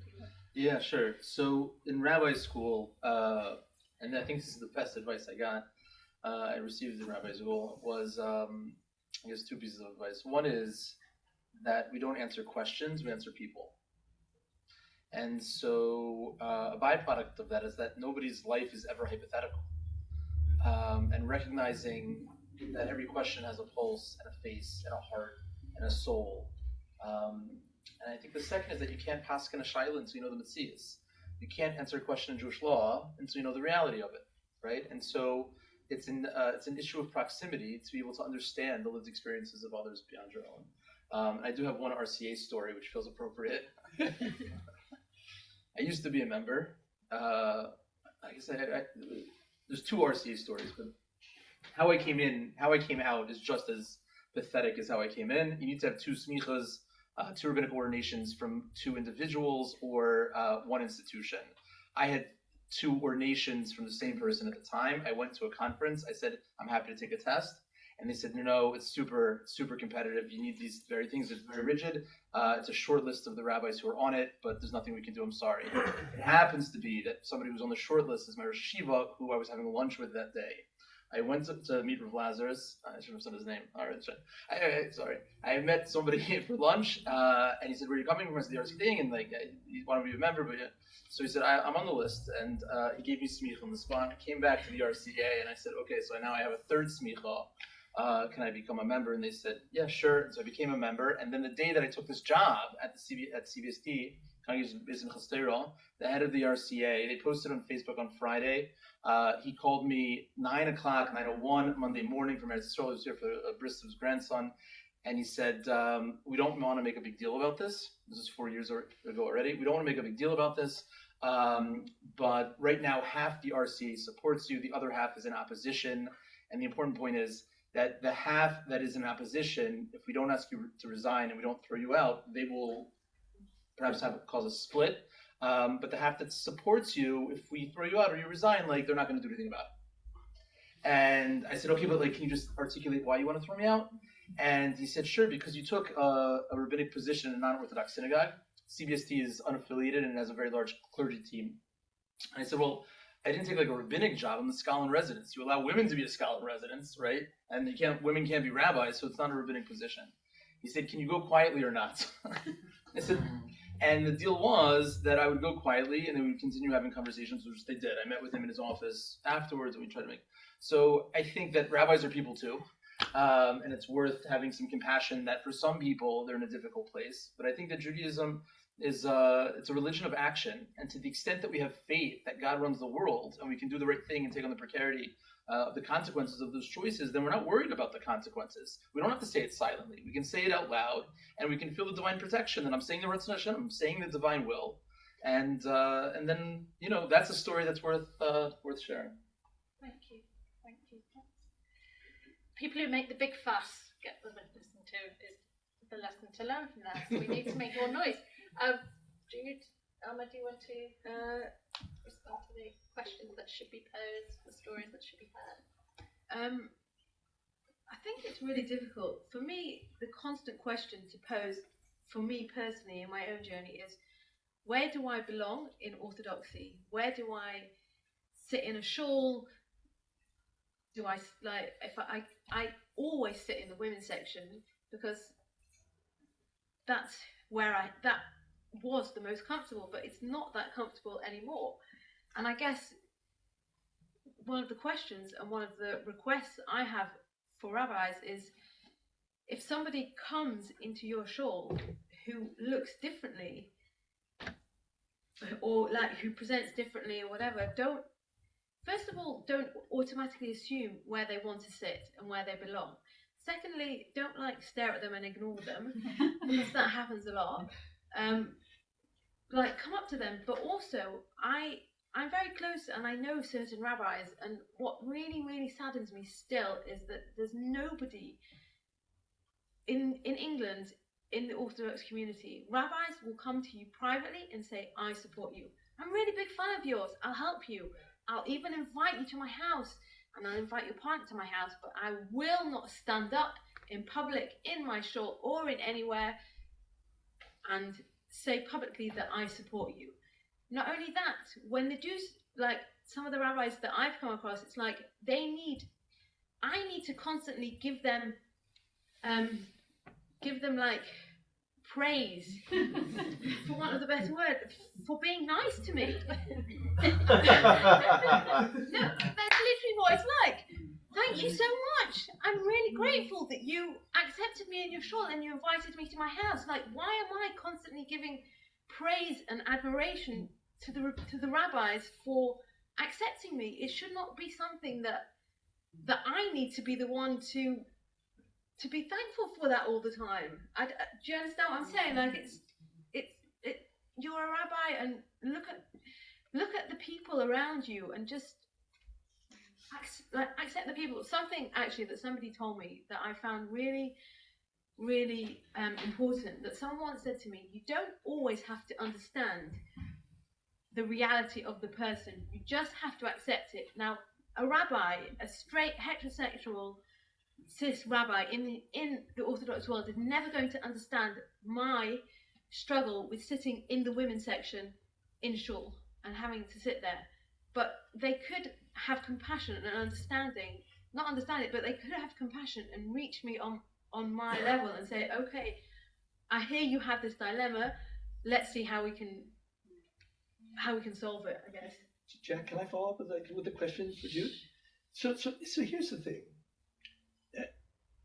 Yeah, sure. So in rabbi school, and I think this is the best advice I received in rabbi school, was I guess 2 pieces of advice. One is that we don't answer questions, we answer people. And so a byproduct of that is that nobody's life is ever hypothetical. And recognizing that every question has a pulse and a face and a heart and a soul. And I think the second is that you can't paskin a shaila until you know the Metzias. You can't answer a question in Jewish law until you know the reality of it, right? And so it's an issue of proximity to be able to understand the lived experiences of others beyond your own. I do have one RCA story which feels appropriate. I used to be a member. I guess there's 2 RCA stories, but how I came out is just as pathetic as how I came in. You need to have 2 smichas, 2 rabbinical ordinations from 2 individuals or 1 institution. I had 2 ordinations from the same person at the time. I went to a conference. I said, I'm happy to take a test. And they said, no, it's super, super competitive. You need these very things. It's very rigid. It's a short list of the rabbis who are on it, but there's nothing we can do. I'm sorry. It happens to be that somebody who's on the short list is my Rosh Yeshiva, who I was having lunch with that day. I went to meet Rav Lazarus. I should have said his name. All right, sorry. I met somebody for lunch, and he said, "Where are you coming from?" I said, "The RC thing," and like, he wanted to be a member, but yeah. So he said, "I'm on the list," and he gave me smicha on the spot. I came back to the RCA, and I said, "Okay, so now I have a third smicha. Can I become a member?" And they said, "Yeah, sure." And so I became a member. And then the day that I took this job at CBST, Congregation Beit Simchat Torah, the head of the RCA, they posted on Facebook on Friday. He called me 9:01 Monday morning from Eretz Yisrael. He was here for a bris of his grandson. And he said, "We don't want to make a big deal about this. This is 4 years ago already. We don't want to make a big deal about this. But right now, half the RCA supports you. The other half is in opposition. And the important point is that the half that is in opposition, if we don't ask you to resign and we don't throw you out, they will perhaps cause a split. But the half that supports you, if we throw you out or you resign, like, they're not going to do anything about it." And I said, "Okay, but like, can you just articulate why you want to throw me out?" And he said, "Sure, because you took a rabbinic position in a non-Orthodox synagogue. CBST is unaffiliated and has a very large clergy team." And I said, "Well, I didn't take like a rabbinic job. I'm a scholar in residence. You allow women to be a scholar in residence, right? And women can't be rabbis, so it's not a rabbinic position." He said, "Can you go quietly or not?" I said, and the deal was that I would go quietly and then we would continue having conversations, which they did. I met with him in his office afterwards and we tried to make. So I think that rabbis are people too. And it's worth having some compassion that for some people they're in a difficult place. But I think that Judaism is it's a religion of action. And to the extent that we have faith that God runs the world and we can do the right thing and take on the precarity of the consequences of those choices, then we're not worried about the consequences. We don't have to say it silently. We can say it out loud and we can feel the divine protection. And I'm saying the Ratzon Hashem, I'm saying the divine will. And then, you know, that's a story that's worth sharing. Thank you. People who make the big fuss get the lesson to learn from that. So we need to make more noise. Alma, do you want to respond to the questions that should be posed, the stories that should be heard? I think it's really difficult. For me, the constant question to pose, for me personally in my own journey, is where do I belong in Orthodoxy? Where do I sit in a shul? Do I like, if I always sit in the women's section because that's where that was the most comfortable, but it's not that comfortable anymore. And I guess one of the questions and one of the requests I have for rabbis is, if somebody comes into your shul who looks differently or like who presents differently or whatever, don't automatically assume where they want to sit and where they belong. Secondly, don't like stare at them and ignore them because that happens a lot. Like, come up to them, but also I'm very close and I know certain rabbis, and what really, really saddens me still is that there's nobody in England, in the Orthodox community. Rabbis will come to you privately and say, "I support you. I'm a really big fan of yours. I'll help you. I'll even invite you to my house and I'll invite your partner to my house, but I will not stand up in public, in my shul or in anywhere and say publicly that I support you." Not only that, when the Jews, like some of the rabbis that I've come across, it's like I need to constantly give them like praise, for want of the best word, for being nice to me. No, that's literally what it's like. Thank you so much. I'm really grateful that you accepted me in your shul and you invited me to my house. Like, why am I constantly giving praise and admiration to the rabbis for accepting me? It should not be something that I need to be the one to be thankful for that all the time. Do you understand what I'm saying? Like, you're a rabbi, and look at the people around you and just accept the people. Something actually that somebody told me that I found really, really important, that someone once said to me, you don't always have to understand the reality of the person, you just have to accept it. Now, a rabbi, a straight heterosexual cis rabbi in the Orthodox world is never going to understand my struggle with sitting in the women's section in shul and having to sit there. But they could have compassion and understanding, not understand it, but they could have compassion and reach me on my level and say, okay, I hear you have this dilemma. Let's see how we can solve it, I guess. Jack, can I follow up with the question for Jude? So here's the thing.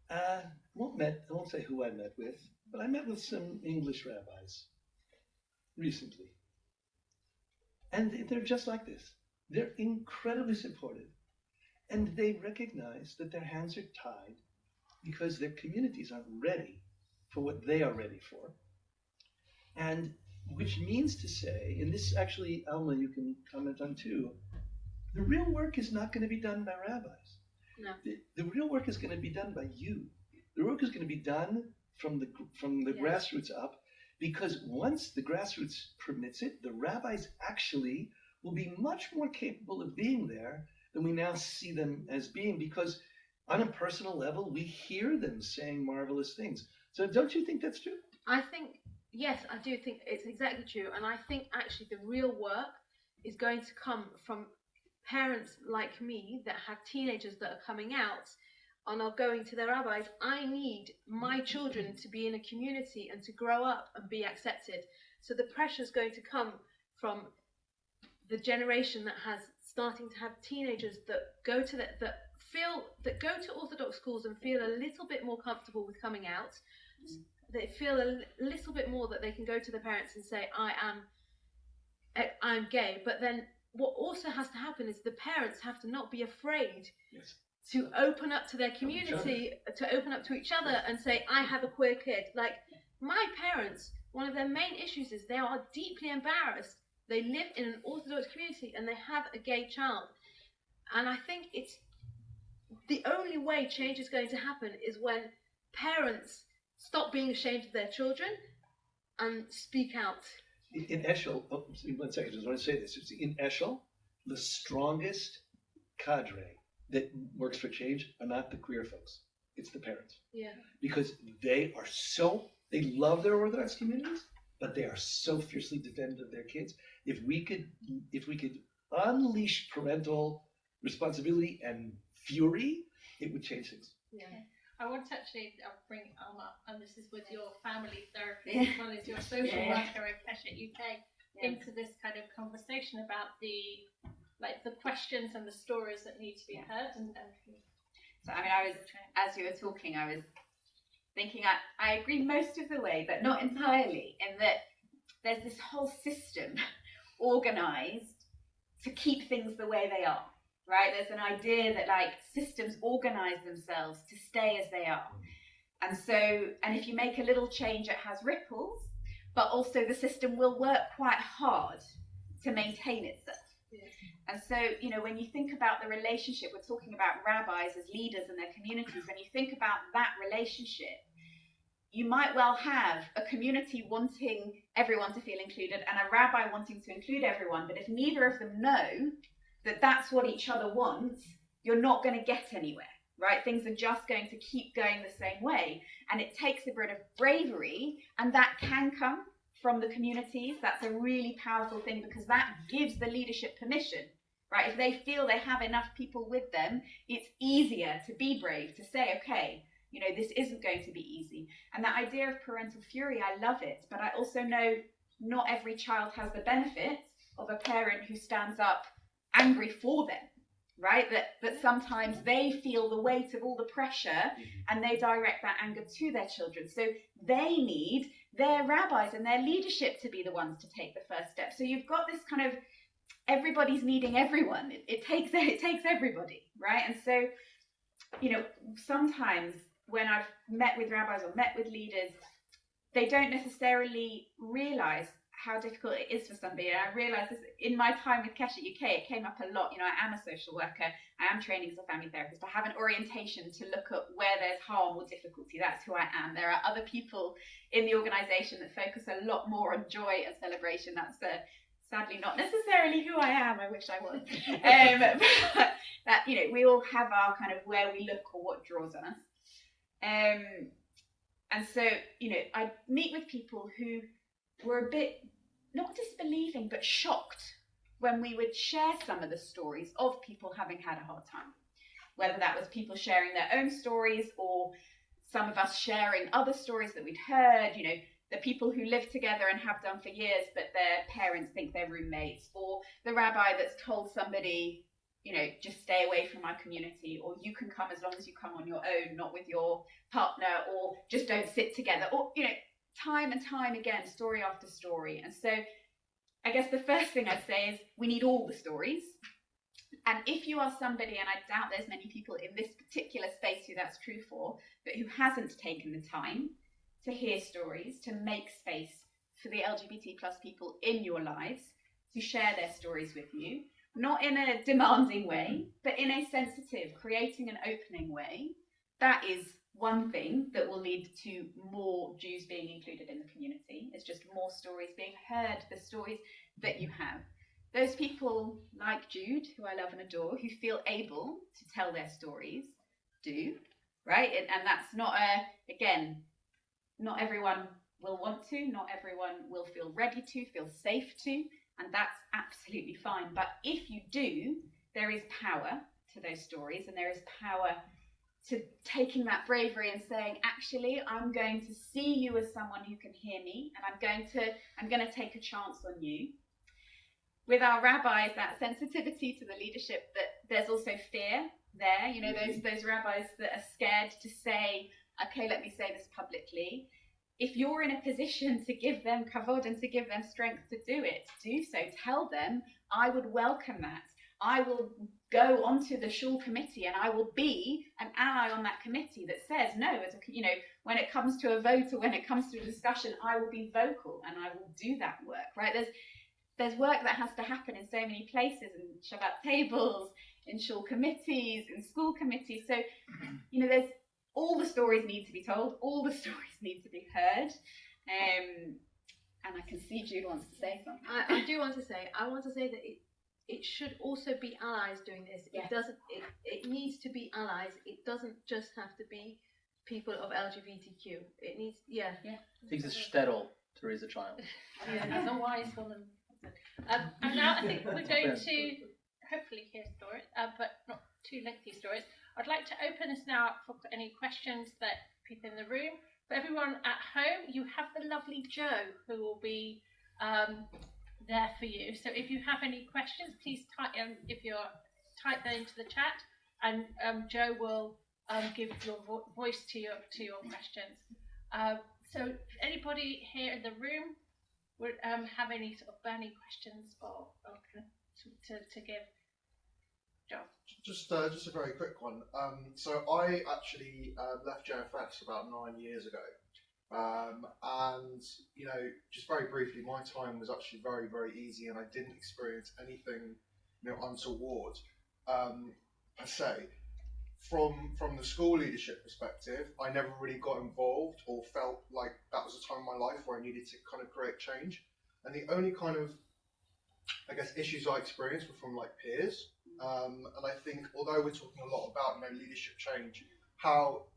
I won't say who I met with, but I met with some English rabbis recently. And they're just like this. They're incredibly supportive. And they recognize that their hands are tied because their communities aren't ready for what they are ready for. And which means to say, and this actually, Alma, you can comment on too, the real work is not going to be done by rabbis. No. The real work is going to be done by you. The work is going to be done from the grassroots up, because once the grassroots permits it, the rabbis actually will be much more capable of being there than we now see them as being, because on a personal level, we hear them saying marvelous things. So don't you think that's true? I think, yes, I do think it's exactly true. And I think actually the real work is going to come from parents like me that have teenagers that are coming out and are going to their rabbis. I need my children to be in a community and to grow up and be accepted. So the pressure is going to come from the generation that has starting to have teenagers that go to go to Orthodox schools and feel a little bit more comfortable with coming out. They feel a little bit more that they can go to their parents and say, I'm gay. But then what also has to happen is the parents have to not be afraid to open up to their community, to open up to each other and say, I have a queer kid. Like my parents, one of their main issues is they are deeply embarrassed. They live in an Orthodox community and they have a gay child. And I think it's the only way change is going to happen is when parents stop being ashamed of their children and speak out. In Eshel, 1 second, I just want to say this. In Eshel, the strongest cadre that works for change are not the queer folks. It's the parents. Yeah. Because they love their Orthodox communities, but they are so fiercely defendant of their kids. If we could unleash parental responsibility and fury, it would change things. Yeah. I want to actually bring Alma, and this is with your family therapist as well as your social worker at KeshetUK, into this kind of conversation about the questions and the stories that need to be heard. So I mean, as you were talking, I was thinking I agree most of the way, but not entirely, in that there's this whole system organized to keep things the way they are. Right, there's an idea that like systems organize themselves to stay as they are, and if you make a little change, it has ripples, but also the system will work quite hard to maintain itself. Yeah. And so, you know, when you think about the relationship, we're talking about rabbis as leaders in their communities. When you think about that relationship, you might well have a community wanting everyone to feel included and a rabbi wanting to include everyone, but if neither of them know that that's what each other wants, you're not going to get anywhere, right? Things are just going to keep going the same way. And it takes a bit of bravery, and that can come from the communities. That's a really powerful thing, because that gives the leadership permission, right? If they feel they have enough people with them, it's easier to be brave, to say, okay, you know, this isn't going to be easy. And that idea of parental fury, I love it. But I also know not every child has the benefit of a parent who stands up angry for them, right? That sometimes they feel the weight of all the pressure and they direct that anger to their children. So they need their rabbis and their leadership to be the ones to take the first step. So you've got this kind of everybody's needing everyone. It takes everybody, right? And so, you know, sometimes when I've met with rabbis or met with leaders, they don't necessarily realize how difficult it is for somebody. And I realized this in my time with KeshetUK, it came up a lot. You know, I am a social worker, I am training as a family therapist. I have an orientation to look at where there's harm or difficulty. That's who I am. There are other people in the organization that focus a lot more on joy and celebration. That's sadly not necessarily who I am. I wish I was. But that, you know, we all have our kind of where we look or what draws on us. And so, you know, I meet with people who were a bit, not disbelieving, but shocked when we would share some of the stories of people having had a hard time. Whether that was people sharing their own stories or some of us sharing other stories that we'd heard, you know, the people who live together and have done for years, but their parents think they're roommates, or the rabbi that's told somebody, you know, just stay away from my community, or you can come as long as you come on your own, not with your partner, or just don't sit together, or, you know, time and time again, story after story. And so I guess the first thing I'd say is we need all the stories. And if you are somebody, and I doubt there's many people in this particular space who that's true for, but who hasn't taken the time to hear stories, to make space for the LGBT plus people in your lives, to share their stories with you, not in a demanding way, but in a sensitive, creating an opening way, that is one thing that will lead to more Jews being included in the community. It's just more stories being heard, the stories that you have. Those people like Jude, who I love and adore, who feel able to tell their stories, do, right? And that's not again, not everyone will want to, not everyone will feel ready to, feel safe to, and that's absolutely fine. But if you do, there is power to those stories, and there is power to taking that bravery and saying, actually, I'm going to see you as someone who can hear me, and I'm going to take a chance on you. With our rabbis, that sensitivity to the leadership, that there's also fear there, you know, those rabbis that are scared to say, okay, let me say this publicly. If you're in a position to give them kavod and to give them strength to do it, do so. Tell them, I would welcome that. I will go onto the shul committee and I will be an ally on that committee that says, no, as a, you know, when it comes to a vote or when it comes to a discussion, I will be vocal and I will do that work, right? There's work that has to happen in so many places, in Shabbat tables, in shul committees, in school committees. So, you know, there's all the stories need to be told, all the stories need to be heard. And I can see Jude wants to say something. I do want to say, that it should also be allies doing this. Yeah. It needs to be allies. It doesn't just have to be people of LGBTQ. It needs, yeah. It takes a shtetl to raise a child. As a wise woman. And now I think we're going to hopefully hear stories, but not too lengthy stories. I'd like to open this now up for any questions that people in the room. For everyone at home, you have the lovely Joe who will be there for you. So if you have any questions, please type type that into the chat, and Joe will give your voice to your questions. So if anybody here in the room would have any sort of burning questions or to give, Joe? Just a very quick one. So I actually left JFS about 9 years ago. And, you know, just very briefly, my time was actually very, very easy, and I didn't experience anything, you know, untoward, per se. From the school leadership perspective, I never really got involved or felt like that was a time in my life where I needed to kind of create change. And the only kind of, I guess, issues I experienced were from like peers. And I think, although we're talking a lot about, you know, leadership change, how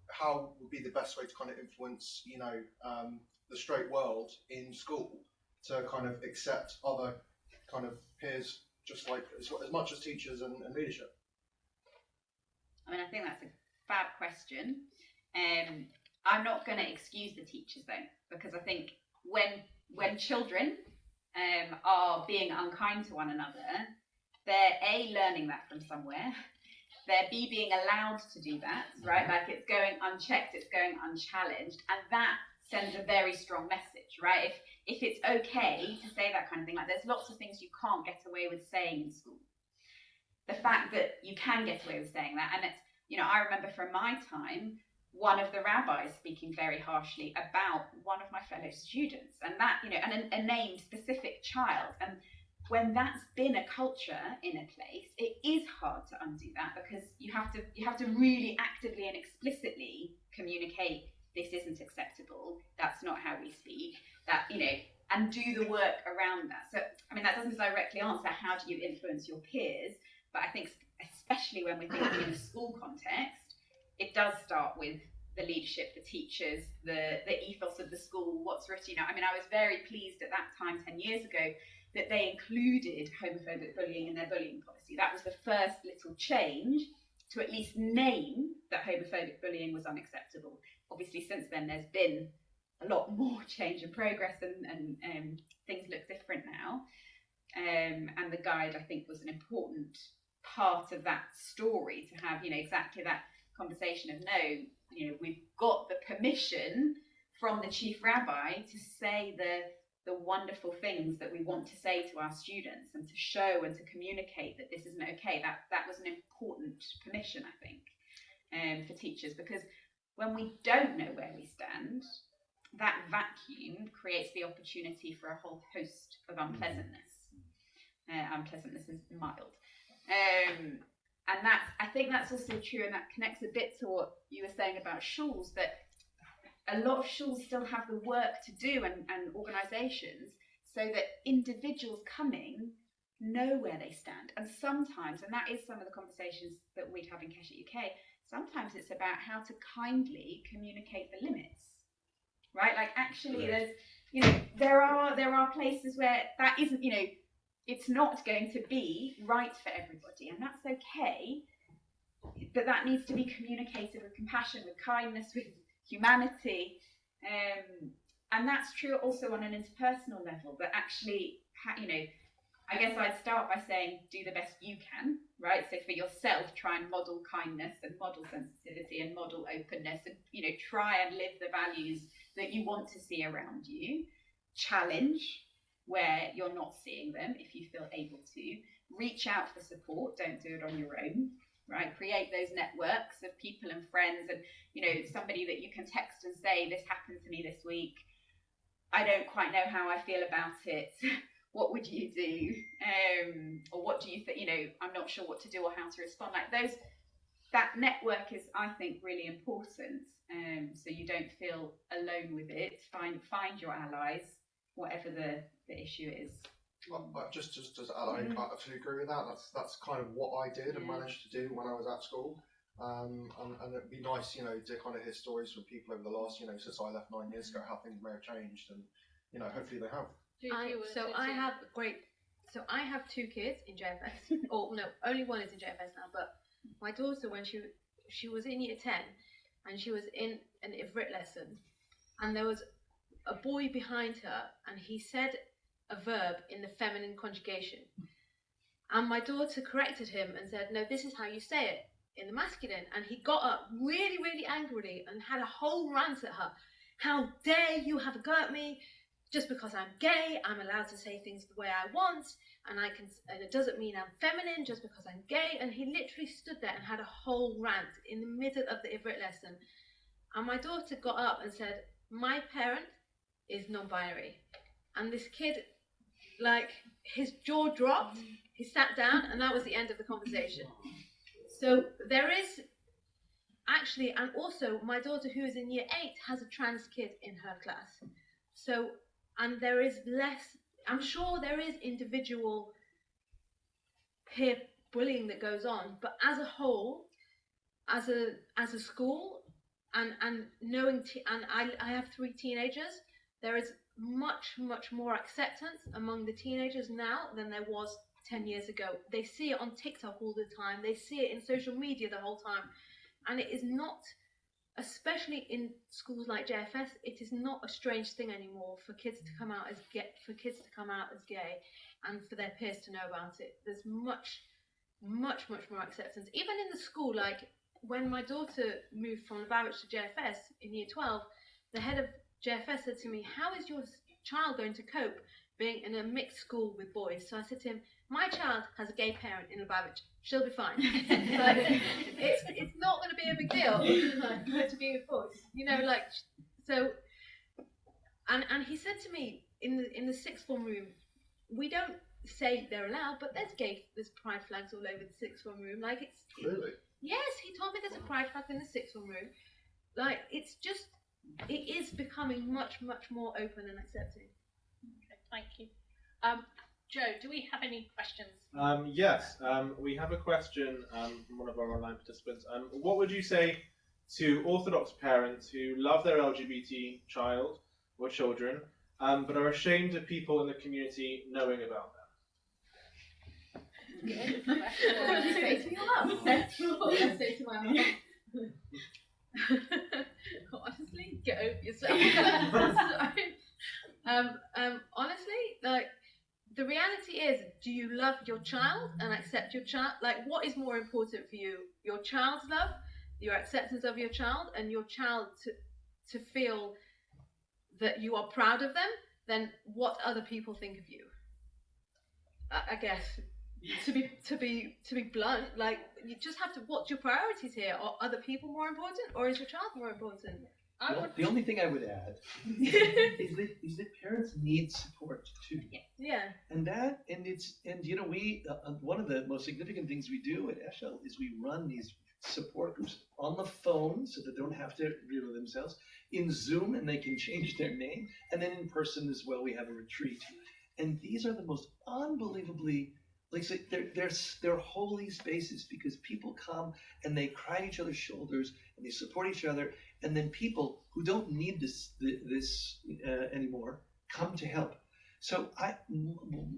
would be the best way to kind of influence, you know, the straight world in school to kind of accept other kind of peers, just like as much as teachers and leadership? I mean, I think that's a fab question. I'm not going to excuse the teachers though, because I think when children are being unkind to one another, they're A, learning that from somewhere, they're B, being allowed to do that, right? Like it's going unchecked, it's going unchallenged, and that sends a very strong message, right? If it's okay to say that kind of thing, like there's lots of things you can't get away with saying in school. The fact that you can get away with saying that, and it's, you know, I remember from my time, one of the rabbis speaking very harshly about one of my fellow students, and that, you know, and a named specific child. And when that's been a culture in a place, it is hard to undo that, because you have to really actively and explicitly communicate, this isn't acceptable, that's not how we speak, that, you know, and do the work around that. So, I mean, that doesn't directly answer how do you influence your peers, but I think especially when we're thinking in a school context, it does start with the leadership, the teachers, the ethos of the school, what's written. I mean, I was very pleased at that time, 10 years ago, that they included homophobic bullying in their bullying policy. That was the first little change to at least name that homophobic bullying was unacceptable. Obviously, since then, there's been a lot more change and progress, and things look different now. And the guide, I think, was an important part of that story, to have, exactly that conversation of, no, we've got the permission from the Chief Rabbi to say the wonderful things that we want to say to our students, and to show and to communicate that this isn't okay. That was an important permission, I think, for teachers, because when we don't know where we stand, that vacuum creates the opportunity for a whole host of unpleasantness. Unpleasantness is mild. And I think that's also true, and that connects a bit to what you were saying about schools, that a lot of schools still have the work to do, and organisations, so that individuals coming know where they stand. And sometimes, and that is some of the conversations that we'd have in KeshetUK, sometimes it's about how to kindly communicate the limits, right? Like, actually, there's, there are places where that isn't, it's not going to be right for everybody, and that's okay. But that needs to be communicated with compassion, with kindness, with humanity, and that's true also on an interpersonal level. But actually, I guess I'd start by saying, do the best you can, right? So for yourself, try and model kindness and model sensitivity and model openness, and try and live the values that you want to see around you. Challenge where you're not seeing them, if you feel able to. Reach out for support, don't do it on your own, right? Create those networks of people and friends, and somebody that you can text and say, this happened to me this week, I don't quite know how I feel about it, what would you do? Or what do you think, I'm not sure what to do or how to respond. Like that network is, I think, really important, so you don't feel alone with it. Find your allies, whatever the issue is. Just to add, I absolutely agree with that. That's kind of what I did and managed to do when I was at school. And it'd be nice, to kind of hear stories from people over the last, since I left 9 years ago, how things may have changed, and hopefully they have. I have 2 kids in JFS, or no, only one is in JFS now. But my daughter, when she was in year 10, and she was in an Ivrit lesson, and there was a boy behind her, and he said a verb in the feminine conjugation, and my daughter corrected him and said, no, this is how you say it in the masculine. And he got up really, really angrily and had a whole rant at her. How dare you have a go at me? Just because I'm gay, I'm allowed to say things the way I want, and it doesn't mean I'm feminine just because I'm gay. And he literally stood there and had a whole rant in the middle of the Ivrit lesson. And my daughter got up and said, my parent is non-binary. And this kid, like, his jaw dropped, he sat down, and that was the end of the conversation. So there is actually, and also my daughter, who is in year 8, has a trans kid in her class. So, and there is less, I'm sure there is individual peer bullying that goes on, but as a whole, as a school, and knowing, and I have 3 teenagers, there is much more acceptance among the teenagers now than there was 10 years ago. They see it on TikTok all the time, they see it in social media the whole time, and it is not, especially in schools like JFS, it is not a strange thing anymore for kids to come out as gay, and for their peers to know about it. There's much more acceptance. Even in the school, like when my daughter moved from Lubavitch to JFS in year 12, the head of JFS said to me, how is your child going to cope being in a mixed school with boys? So I said to him, my child has a gay parent in Lubavitch, she'll be fine. Like, it's not going to be a big deal, like, to be with boys, like, so, and he said to me, in the sixth form room, we don't say they're allowed, but there's pride flags all over the sixth form room, like, it's... Really? Yes, he told me there's a pride flag in the sixth form room. Like, it's just, it is becoming much more open and accepting. Okay, thank you. Joe, do we have any questions? Yes, we have a question from one of our online participants. What would you say to Orthodox parents who love their LGBT child or children, but are ashamed of people in the community knowing about them? What would you say to your mum? What would I say to my mum? Honestly, get over yourself. Honestly, like, the reality is, do you love your child and accept your child? Like, what is more important for you? Your child's love, your acceptance of your child, and your child to feel that you are proud of them, than what other people think of you. I guess, to be blunt, like, you just have to, what's your priorities here? Are other people more important, or is your child more important? The only thing I would add is that parents need support too. Yeah. And you know, we one of the most significant things we do at Eshel is we run these support groups on the phone, so they don't have to reveal themselves, in Zoom, and they can change their name, and then in person as well. We have a retreat, and these are the most unbelievably, like, they're holy spaces, because people come and they cry on each other's shoulders and they support each other, and then people who don't need this anymore come to help. So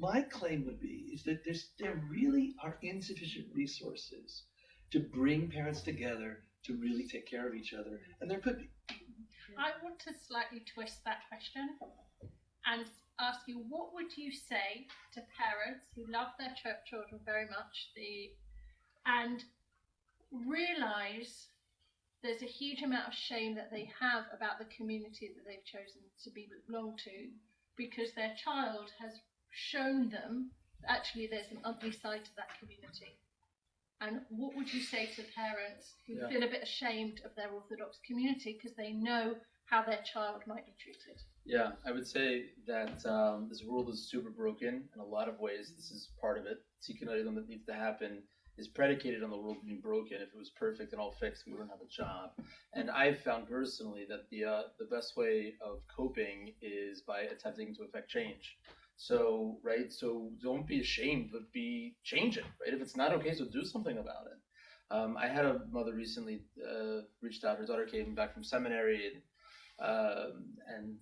my claim would be is that there really are insufficient resources to bring parents together to really take care of each other, and there could be. I want to slightly twist that question and ask you, what would you say to parents who love their children very much and realize there's a huge amount of shame that they have about the community that they've chosen to belong to, because their child has shown them that actually there's an ugly side to that community? And what would you say to parents who feel a bit ashamed of their Orthodox community because they know how their child might be treated? Yeah, I would say that this world is super broken in a lot of ways. This is part of it. Tikkun Olam that needs to happen is predicated on the world being broken. If it was perfect and all fixed, we wouldn't have a job. And I've found personally that the best way of coping is by attempting to affect change. So, right, so don't be ashamed, but change it, right? If it's not okay, so do something about it. I had a mother recently reached out. Her daughter came back from seminary and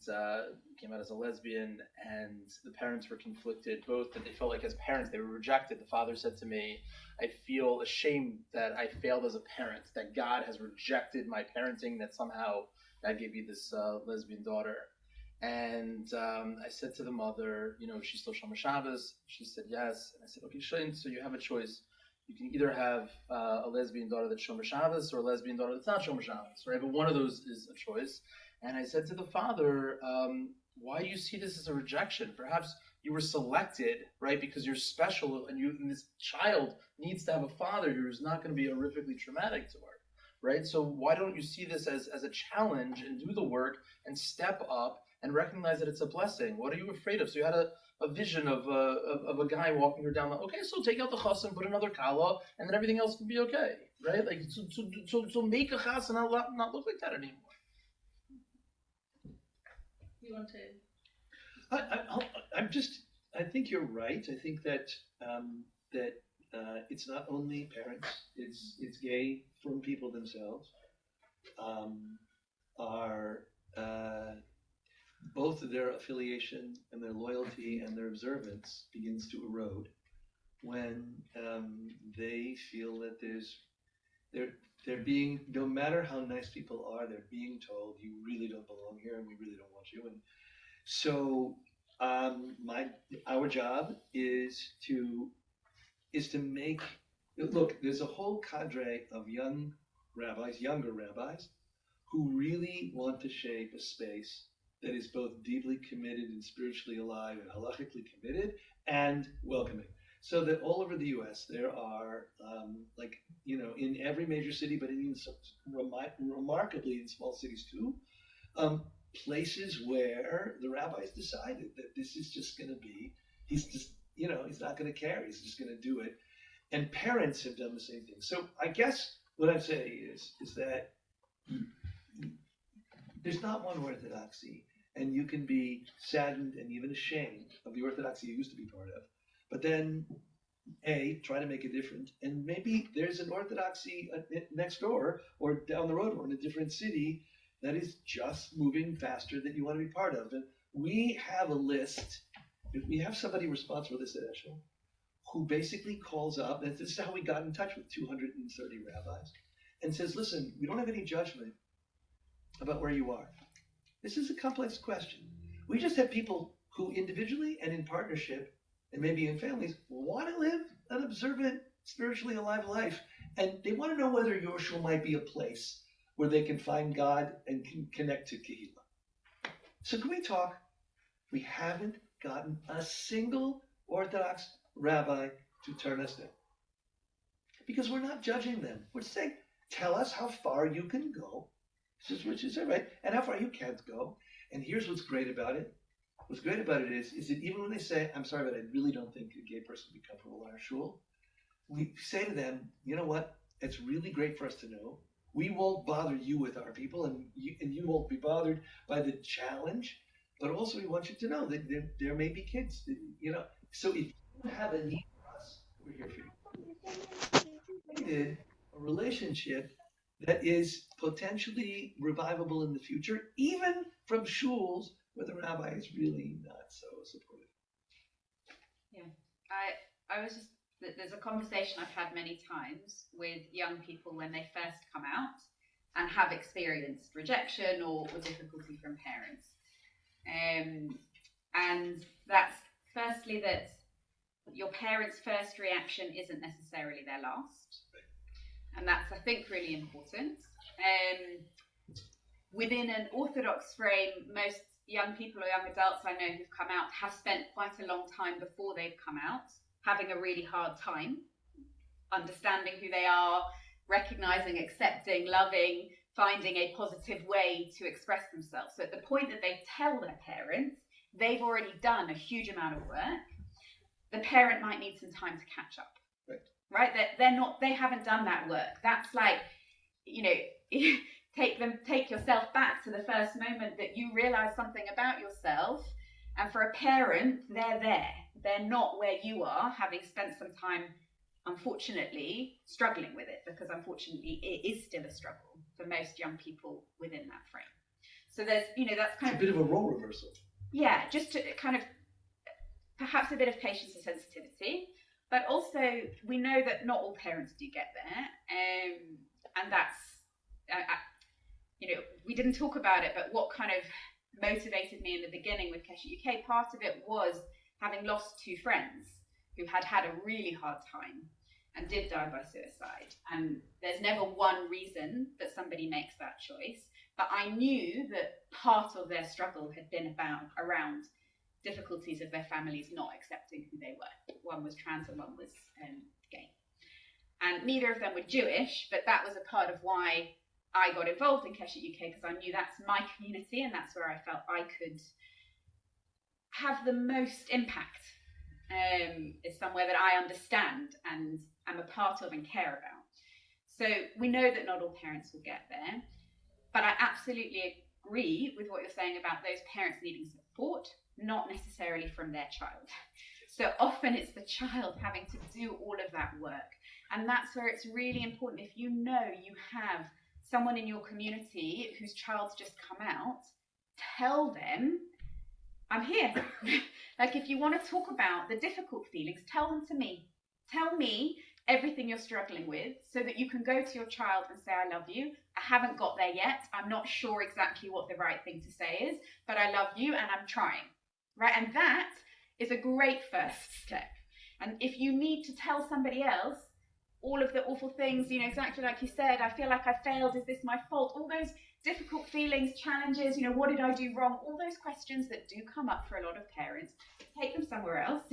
came out as a lesbian, and the parents were conflicted, both that they felt like as parents they were rejected. The father said to me, I feel ashamed that I failed as a parent, that God has rejected my parenting, that somehow God gave me this lesbian daughter. And I said to the mother, you know, she's still Shomer Shabbos? She said yes. And I said, okay, so you have a choice. You can either have a lesbian daughter that's Shomer Shabbos or a lesbian daughter that's not Shomer Shabbos, right? But one of those is a choice. And I said to the father, why do you see this as a rejection? Perhaps you were selected, right, because you're special, and this child needs to have a father who's not going to be horrifically traumatic to her, right? So why don't you see this as a challenge and do the work and step up and recognize that it's a blessing? What are you afraid of? So you had a vision of a guy walking her down. Okay, so take out the chas and put another kala, and then everything else can be okay, right? Like so make a chas and not look like that anymore. You want to? I think you're right. I think that it's not only parents. It's gay from people themselves. Are both of their affiliation and their loyalty and their observance begins to erode when they feel that they're being, no matter how nice people are, they're being told you really don't belong here and we really don't want you. And so our job is to make, look, there's a whole cadre of younger rabbis who really want to shape a space that is both deeply committed and spiritually alive and halachically committed and welcoming. So that all over the U.S. there are, in every major city, but in remarkably in small cities too, places where the rabbis decided that this is just going to be, he's not going to care, he's just going to do it. And parents have done the same thing. So I guess what I'm saying is that there's not one Orthodoxy, and you can be saddened and even ashamed of the Orthodoxy you used to be part of. But then try to make a difference, and maybe there's an Orthodoxy next door or down the road or in a different city that is just moving faster that you want to be part of. And we have a list. We have somebody responsible for this at Eshel who basically calls up, and this is how we got in touch with 230 rabbis, and says, listen, we don't have any judgment about where you are. This is a complex question. We just have people who individually and in partnership, and maybe in families, want to live an observant, spiritually alive life. And they want to know whether your shul might be a place where they can find God and can connect to Kehillah. So can we talk? We haven't gotten a single Orthodox rabbi to turn us down. Because we're not judging them. We're saying, tell us how far you can go. This is what you said, right? And how far you can't go. And here's what's great about it. What's great about it is that even when they say, I'm sorry, but I really don't think a gay person would be comfortable in our shul, we say to them, you know what? It's really great for us to know. We won't bother you with our people, and you won't be bothered by the challenge. But also, we want you to know that there may be kids, So if you have a need for us, we're here for you. We created a relationship that is potentially revivable in the future, even from shuls where the rabbi is really not so supportive. Yeah, I was just, there's a conversation I've had many times with young people when they first come out and have experienced rejection or difficulty from parents. And that's firstly that your parents' first reaction isn't necessarily their last. And that's, I think, really important. Within an Orthodox frame, most young people or young adults I know who've come out have spent quite a long time before they've come out, having a really hard time, understanding who they are, recognizing, accepting, loving, finding a positive way to express themselves. So at the point that they tell their parents, they've already done a huge amount of work. The parent might need some time to catch up. Right? They haven't done that work. That's like, take yourself back to the first moment that you realize something about yourself. And for a parent, they're there. They're not where you are, having spent some time, unfortunately, struggling with it, because unfortunately it is still a struggle for most young people within that frame. So there's, that's kind of a bit of a role reversal. Yeah, just to kind of perhaps a bit of patience and sensitivity. But also, we know that not all parents do get there, and that's, we didn't talk about it, but what kind of motivated me in the beginning with KeshetUK, part of it was having lost two friends who had a really hard time and did die by suicide. And there's never one reason that somebody makes that choice, but I knew that part of their struggle had been around difficulties of their families not accepting who they were. One was trans and one was gay. And neither of them were Jewish, but that was a part of why I got involved in KeshetUK, because I knew that's my community and that's where I felt I could have the most impact. It's somewhere that I understand and am a part of and care about. So we know that not all parents will get there, but I absolutely agree with what you're saying about those parents needing support, not necessarily from their child. So often it's the child having to do all of that work. And that's where it's really important, if you know you have someone in your community whose child's just come out, tell them, I'm here. Like, if you want to talk about the difficult feelings, tell them to me. Tell me everything you're struggling with so that you can go to your child and say, I love you. I haven't got there yet. I'm not sure exactly what the right thing to say is, but I love you and I'm trying. Right? And that is a great first step. And if you need to tell somebody else all of the awful things, exactly like you said, I feel like I failed, is this my fault? All those difficult feelings, challenges, what did I do wrong? All those questions that do come up for a lot of parents, take them somewhere else,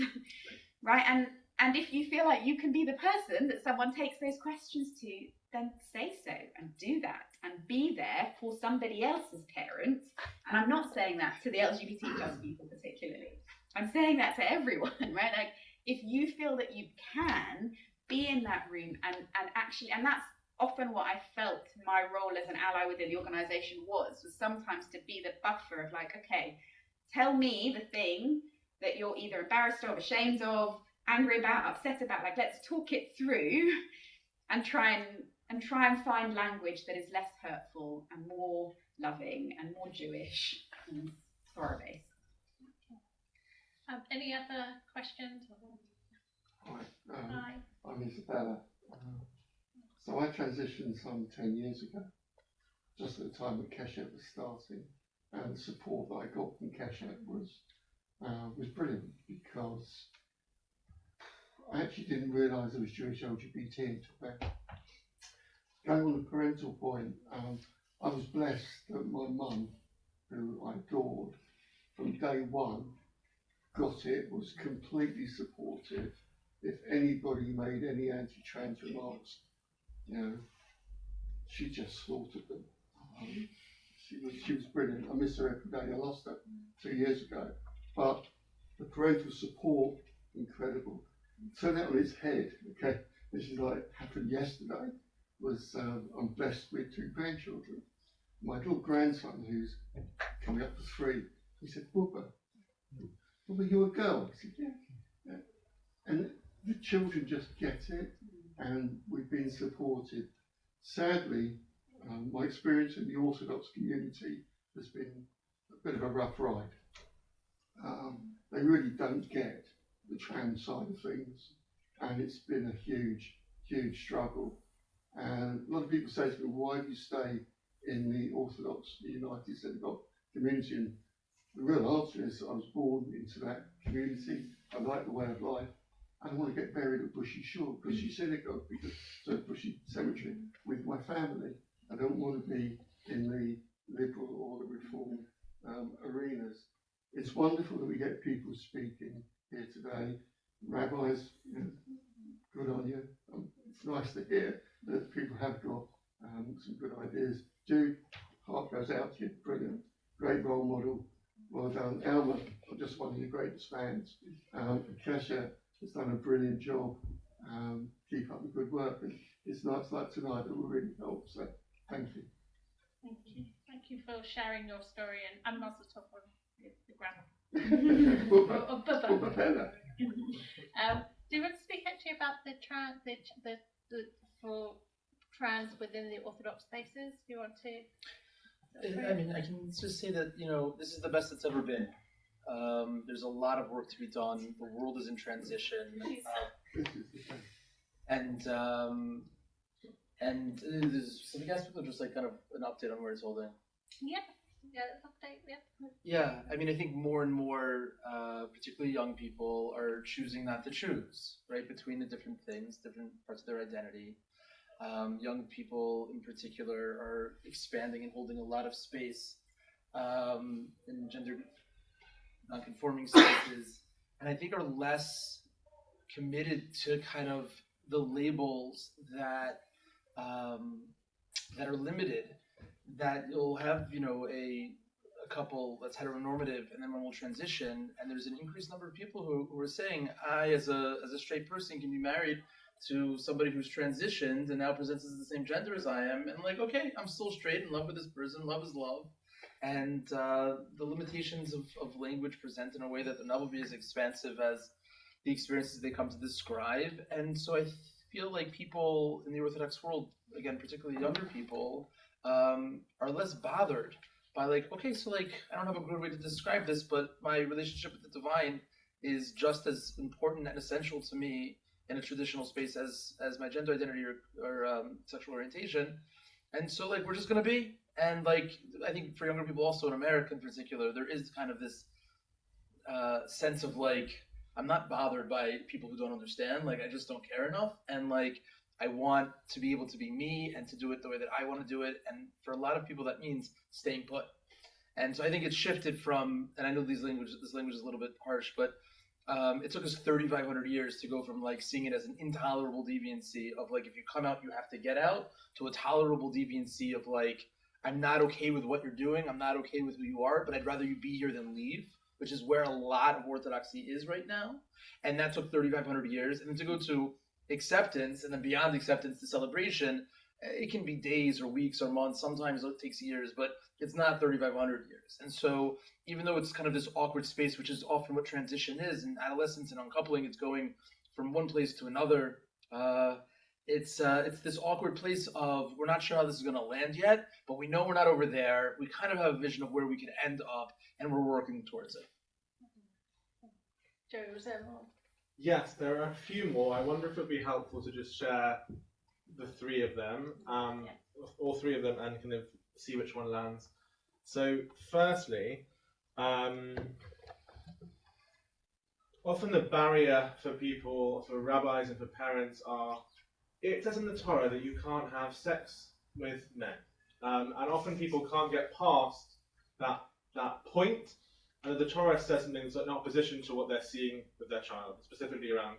right? And if you feel like you can be the person that someone takes those questions to, then say so and do that and be there for somebody else's parents. And I'm not saying that to the LGBT+ people particularly. I'm saying that to everyone, right? Like, if you feel that you can be in that room and actually, and that's often what I felt my role as an ally within the organization was sometimes to be the buffer of like, okay, tell me the thing that you're either embarrassed of, ashamed of, angry about, upset about. Like, let's talk it through and try and find language that is less hurtful and more loving and more Jewish and Torah-based. Any other questions? Hi, Hi. I'm Isabella. So I transitioned some 10 years ago, just at the time that Keshet was starting, and the support that I got from Keshet was brilliant, because I actually didn't realise there was Jewish LGBT until then. Going on the parental point, I was blessed that my mum, who I adored from day one, got it, was completely supportive. If anybody made any anti-trans remarks, you know, she just slaughtered them. She was brilliant. I miss her every day. I lost her 2 years ago. But the parental support, incredible. Turned out on its head, okay, this is like happened yesterday, was I'm blessed with 2 grandchildren. My little grandson, who's coming up for 3, he said, Bubba, you a girl? I said, yeah. And the children just get it, and we've been supported. Sadly, my experience in the Orthodox community has been a bit of a rough ride. They really don't get the trans side of things, and it's been a huge, huge struggle. And a lot of people say to me, why do you stay in the Orthodox United Synagogue community? And the real answer is I was born into that community. I like the way of life. I don't want to get buried at Bushy Shore, Bushy Synagogue, because so Bushy Cemetery with my family. I don't want to be in the liberal or the reform arenas. It's wonderful that we get people speaking here today. Rabbis, you know, good on you. It's nice to hear that people have got some good ideas. Jude, heart goes out to you. Brilliant. Great role model. Well done. Alma, I'm just one of your greatest fans. Keshet has done a brilliant job. Keep up the good work. And it's nights like tonight that will really help. So thank you. Thank you. Thank you for sharing your story, and I'm also top of the grammar. Or Bubba. Do you want to speak actually about the for trans within the Orthodox spaces? Do you want to? I mean, I can just say that, you know, this is the best it's ever been. There's a lot of work to be done. The world is in transition, and there's some guys people just like kind of an update on where it's holding. Yeah. Yeah, update. Yeah. Yeah, I mean, I think more and more, particularly young people, are choosing not to choose, right, between the different things, different parts of their identity. Young people, in particular, are expanding and holding a lot of space in gender non-conforming spaces, and I think are less committed to kind of the labels that that are limited. That you'll have, you know, a couple that's heteronormative, and then one will transition, and there's an increased number of people who are saying, I, as a straight person, can be married to somebody who's transitioned and now presents as the same gender as I am, and like, okay, I'm still straight, in love with this person, love is love. And the limitations of language present in a way that they're not be as expansive as the experiences they come to describe. And so I feel like people in the Orthodox world, again, particularly younger people, are less bothered by like, okay, so like, I don't have a good way to describe this, but my relationship with the divine is just as important and essential to me in a traditional space as my gender identity or sexual orientation. And so like, we're just gonna be. And like, I think for younger people also in America in particular, there is kind of this sense of like, I'm not bothered by people who don't understand, like I just don't care enough. And like, I want to be able to be me and to do it the way that I want to do it. And for a lot of people, that means staying put. And so I think it's shifted from, and I know this language is a little bit harsh, but it took us 3,500 years to go from like seeing it as an intolerable deviancy of like, if you come out, you have to get out, to a tolerable deviancy of like, I'm not okay with what you're doing, I'm not okay with who you are, but I'd rather you be here than leave, which is where a lot of Orthodoxy is right now. And that took 3,500 years. And then to go to acceptance, and then beyond acceptance to celebration, it can be days or weeks or months, sometimes it takes years, but it's not 3,500 years. And so even though it's kind of this awkward space, which is often what transition is, in adolescence and uncoupling, it's going from one place to another. It's this awkward place of we're not sure how this is going to land yet, but we know we're not over there. We kind of have a vision of where we could end up, and we're working towards it. Joey, was there more? Yes, there are a few more. I wonder if it would be helpful to just share the three of them, all three of them, and kind of see which one lands. So, firstly, often the barrier for people, for rabbis and for parents are, it says in the Torah that you can't have sex with men. And often people can't get past that point. And the Torah says something that's in opposition to what they're seeing with their child, specifically around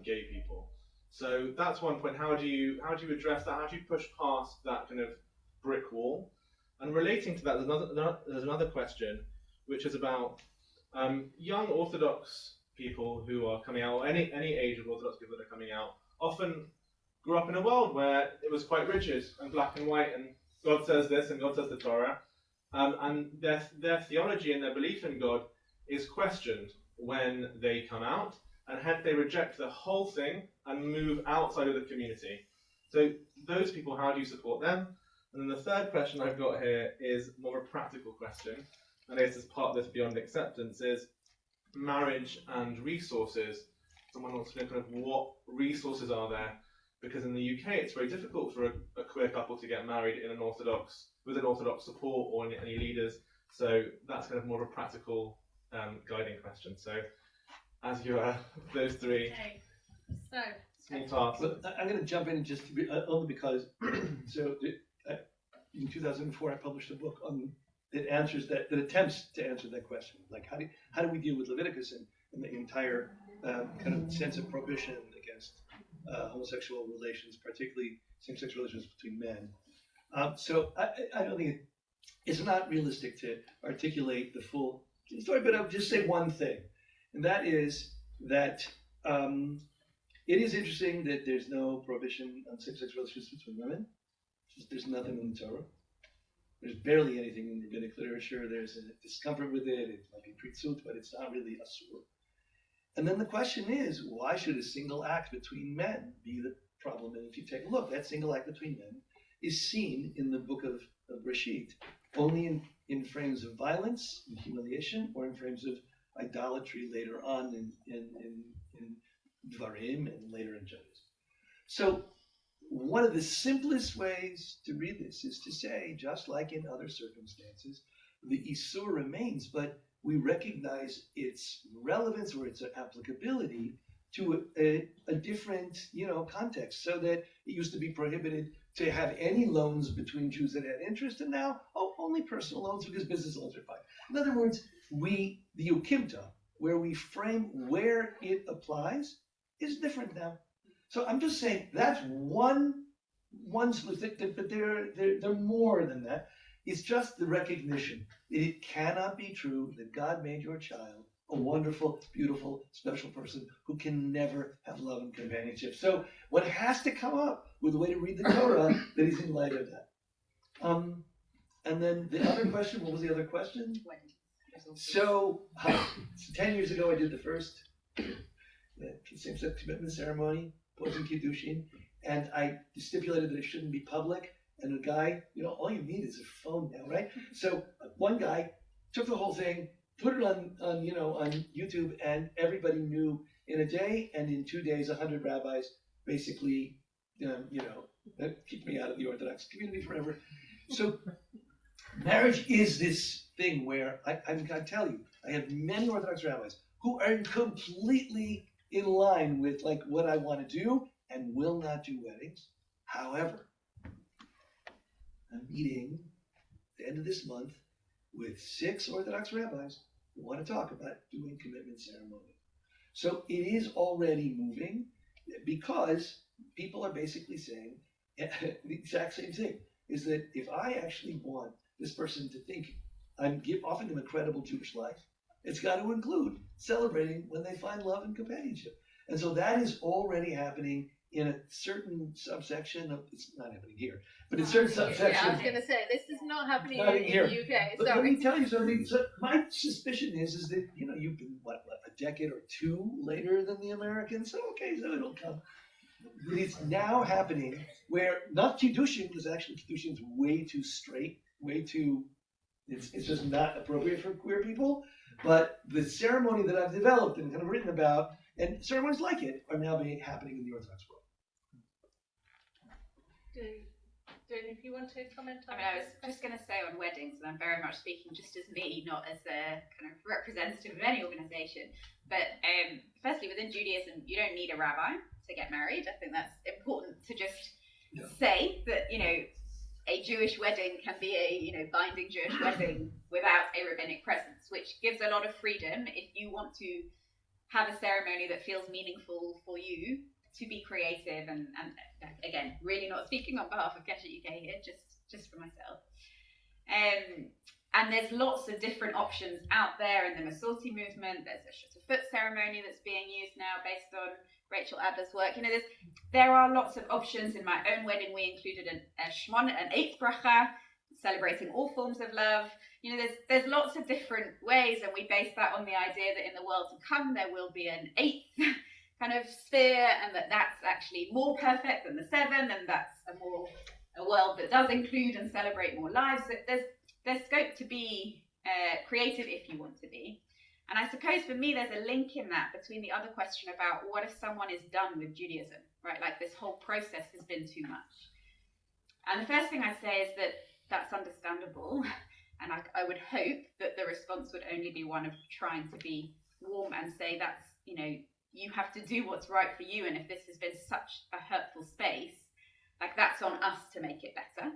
gay people. So that's one point. How do you address that? How do you push past that kind of brick wall? And relating to that, there's another question, which is about young Orthodox people who are coming out, or any age of Orthodox people that are coming out, often grew up in a world where it was quite rigid and black and white, and God says this and God says the Torah. And their theology and their belief in God is questioned when they come out, and hence they reject the whole thing and move outside of the community. So those people, how do you support them? And then the third question I've got here is more of a practical question, and I guess as part of this beyond acceptance is marriage and resources. Someone wants to know kind of what resources are there, because in the UK it's very difficult for a queer couple to get married in with an Orthodox support or any leaders. So that's kind of more of a practical guiding question. So as you are, those three small tasks. Well, I'm going to jump in just to be, only because in 2004 I published a book that attempts to answer that question. Like how do we deal with Leviticus and the entire kind of sense of prohibition against homosexual relations, particularly same-sex relations between men. So I don't think it's not realistic to articulate the full story, but I'll just say one thing, and that is that it is interesting that there's no prohibition on same-sex relations between women. There's nothing in the Torah. There's barely anything in rabbinic literature. There's a discomfort with it. It might be pritzut, but it's not really asur. And then the question is, why should a single act between men be the problem? And if you take a look, that single act between men is seen in the book of Breshit only in frames of violence and humiliation, or in frames of idolatry later on in Dvarim and later in Judges. So one of the simplest ways to read this is to say, just like in other circumstances, the Isur remains, but we recognize its relevance or its applicability to a different, context. So that it used to be prohibited to have any loans between Jews that had interest, and now, only personal loans because business loans are fine. In other words, the Ukimta, where we frame where it applies, is different now. So I'm just saying that's one solution, but they're more than that. It's just the recognition that it cannot be true that God made your child a wonderful, beautiful, special person who can never have love and companionship. So one has to come up with a way to read the Torah that is in light of that. And then the other question, what was the other question? So 10 years ago, I did the first same-sex commitment ceremony, posing Kiddushin, and I stipulated that it shouldn't be public. And the guy, all you need is a phone now, right? So one guy took the whole thing, put it on YouTube, and everybody knew in a day, and in 2 days, 100 rabbis basically, kicked me out of the Orthodox community forever. So marriage is this thing where I tell you, I have many Orthodox rabbis who are completely in line with like what I want to do and will not do weddings. However, I'm meeting at the end of this month with 6 Orthodox rabbis who want to talk about doing commitment ceremony. So it is already moving because people are basically saying the exact same thing, is that if I actually want this person to think I'm offering them a credible Jewish life, it's got to include celebrating when they find love and companionship. And so that is already happening in a certain subsection of, it's not happening here, but in certain subsections. Yeah, I was going to say, this is not happening in here. the UK. But let me tell you something. So my suspicion is that, you've been, decade or two later than the Americans. So okay, so it'll come. But it's now happening where not Kiddushin, because actually Kiddushin is way too straight, way too, it's just not appropriate for queer people. But the ceremony that I've developed and kind of written about, and ceremonies like it, are now happening in the Orthodox world. If you want to comment on I mean, I was just going to say on weddings, and I'm very much speaking just as me, not as a kind of representative of any organisation. But firstly, within Judaism, you don't need a rabbi to get married. I think that's important to just say that, you know, a Jewish wedding can be a, binding Jewish wedding without a rabbinic presence, which gives a lot of freedom if you want to have a ceremony that feels meaningful for you, to be creative and again, really not speaking on behalf of KeshetUK here, just for myself. And there's lots of different options out there in the Masorti movement. There's a foot ceremony that's being used now based on Rachel Adler's work. There are lots of options. In my own wedding, we included an eighth bracha, celebrating all forms of love. There's lots of different ways, and we base that on the idea that in the world to come, there will be an eighth kind of sphere, and that's actually more perfect than the seven, and that's a world that does include and celebrate more lives. There's scope to be creative if you want to be. And I suppose for me, there's a link in that between the other question about what if someone is done with Judaism, right? Like this whole process has been too much. And the first thing I'd say is that that's understandable. And I would hope that the response would only be one of trying to be warm and say that's, you have to do what's right for you. And if this has been such a hurtful space, like that's on us to make it better.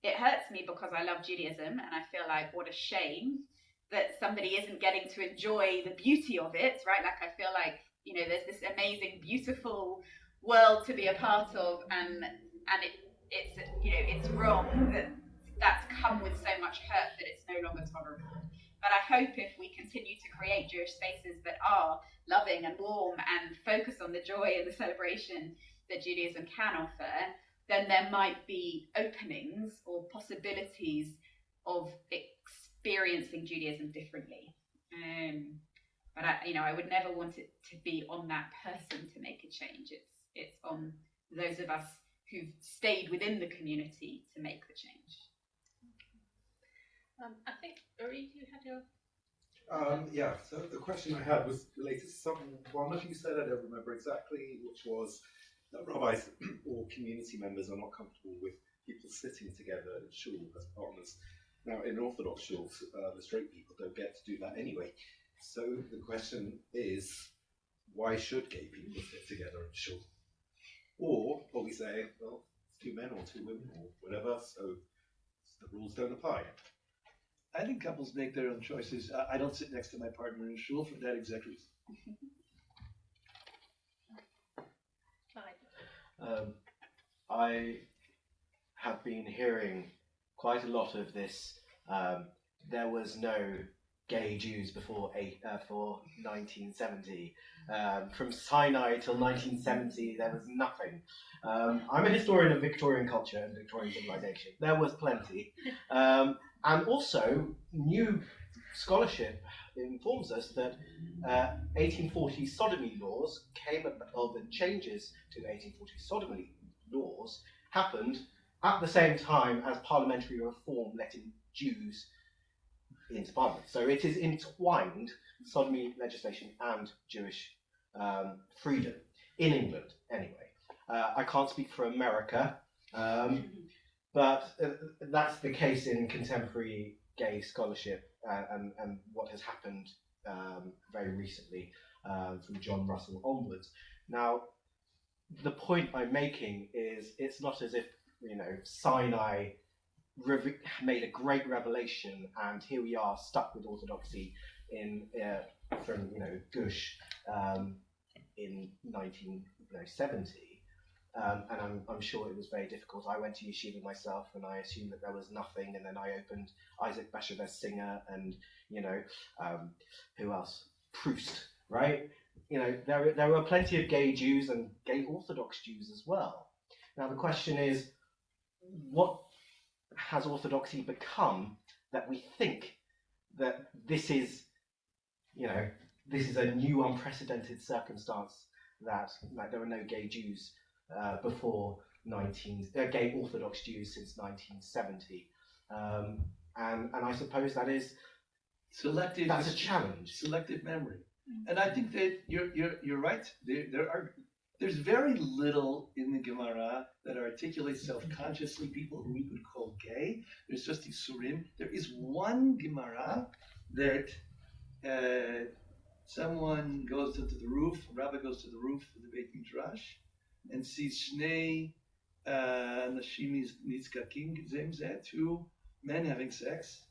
It hurts me because I love Judaism, and I feel like what a shame that somebody isn't getting to enjoy the beauty of it, right? Like I feel like, there's this amazing, beautiful world to be a part of, and it's wrong that that's come with so much hurt that it's no longer tolerable. But I hope if we continue to create Jewish spaces that are loving and warm and focus on the joy and the celebration that Judaism can offer, then there might be openings or possibilities of experiencing Judaism differently. But I would never want it to be on that person to make a change. It's on those of us who've stayed within the community to make the change. I think, Uri, you had your... So the question I had was related to one of you said, I don't remember exactly, which was that rabbis or community members are not comfortable with people sitting together in shul as partners. Now, in Orthodox shuls, the straight people don't get to do that anyway. So the question is, why should gay people sit together in shul? Or we say, well, it's two men or two women or whatever, so the rules don't apply. I think couples make their own choices. I don't sit next to my partner in shul for that exact reason. I have been hearing quite a lot of this. There was no gay Jews before 1970. From Sinai till 1970, there was nothing. I'm a historian of Victorian culture and Victorian civilization. There was plenty. And also, new scholarship informs us that 1840 sodomy laws the changes to 1840 sodomy laws happened at the same time as parliamentary reform letting Jews into parliament. So it is entwined, sodomy legislation and Jewish freedom, in England anyway. I can't speak for America, but that's the case in contemporary gay scholarship and what has happened very recently from John Russell onwards. Now, the point I'm making is it's not as if, Sinai made a great revelation and here we are stuck with Orthodoxy from Gush in 1970. And I'm sure it was very difficult. I went to yeshiva myself, and I assumed that there was nothing. And then I opened Isaac Bashevis Singer, and who else? Proust, right? There were plenty of gay Jews and gay Orthodox Jews as well. Now the question is, what has Orthodoxy become that we think that this is, this is a new, unprecedented circumstance that there were no gay Jews before gay Orthodox Jews since 1970, and I suppose that is Selective. that's a challenge. Selective memory, and I think that you're right. There's very little in the Gemara that articulates self-consciously people who we would call gay. There's just Isurim. There is one Gemara that someone goes to the roof, a rabbi goes to the roof of the Beit Midrash and sees Shnei Nashim Nizkakim Zem Zeh, two men having sex,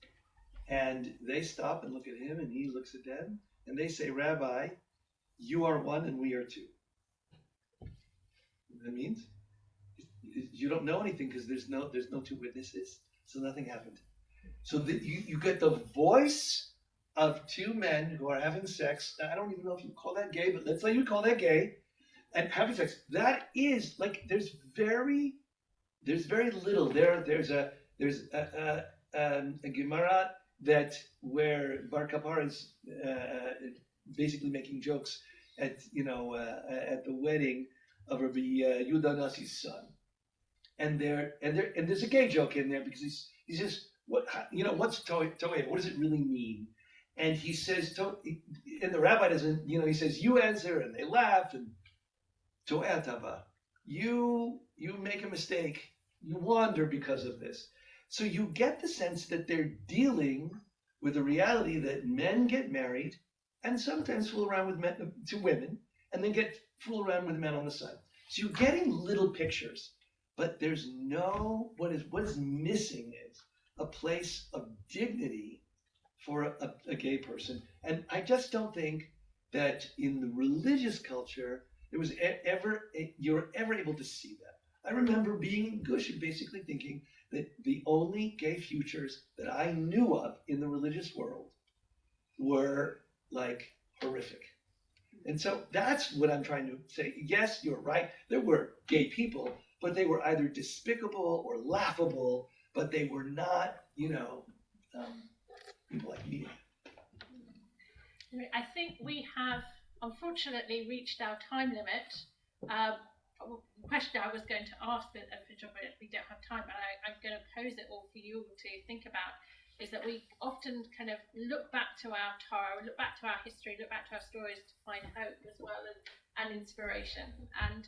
and they stop and look at him and he looks at them and they say, Rabbi, you are one and we are two. That means you don't know anything because there's no two witnesses, so nothing happened. So you get the voice of two men who are having sex. I don't even know if you call that gay, but let's say you call that gay, and having sex. That is like there's very little. There's a Gemara that where Bar Kapar is basically making jokes at the wedding of Rabbi Yehuda Nasi's son, and there's a gay joke in there because he says what's To'eh? What does it really mean? And he says and the rabbi doesn't he says you answer and they laugh and To'eh Tava, you make a mistake, you wander because of this. So you get the sense that they're dealing with the reality that men get married and sometimes fool around with men to women and then fool around with men on the side. So you're getting little pictures, but there's what is missing is a place of dignity for a gay person. And I just don't think that in the religious culture there was you were ever able to see that. I remember being in Gush and basically thinking that the only gay futures that I knew of in the religious world were like horrific. And so that's what I'm trying to say. Yes, you're right. There were gay people, but they were either despicable or laughable, but they were not, people like me. I think we have unfortunately reached our time limit. A question I was going to ask, but we don't have time, but I'm going to pose it all for you to think about, is that we often kind of look back to our Torah, look back to our history, look back to our stories to find hope as well and inspiration. And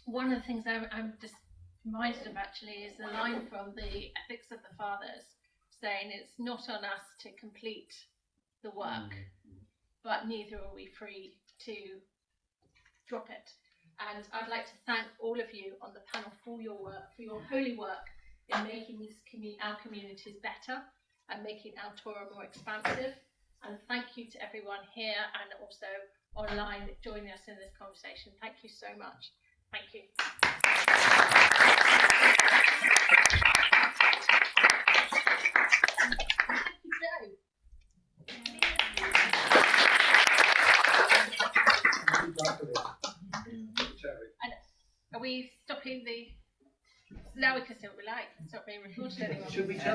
one of the things I'm just reminded of actually is the line from the Ethics of the Fathers, saying it's not on us to complete the work, but neither are we free to drop it. And I'd like to thank all of you on the panel for your work, for your holy work in making our communities better and making our Torah more expansive. And thank you to everyone here and also online joining us in this conversation. Thank you so much. Thank you. Are we stopping now we can say what we like. Stop being recorded anymore. Should we tell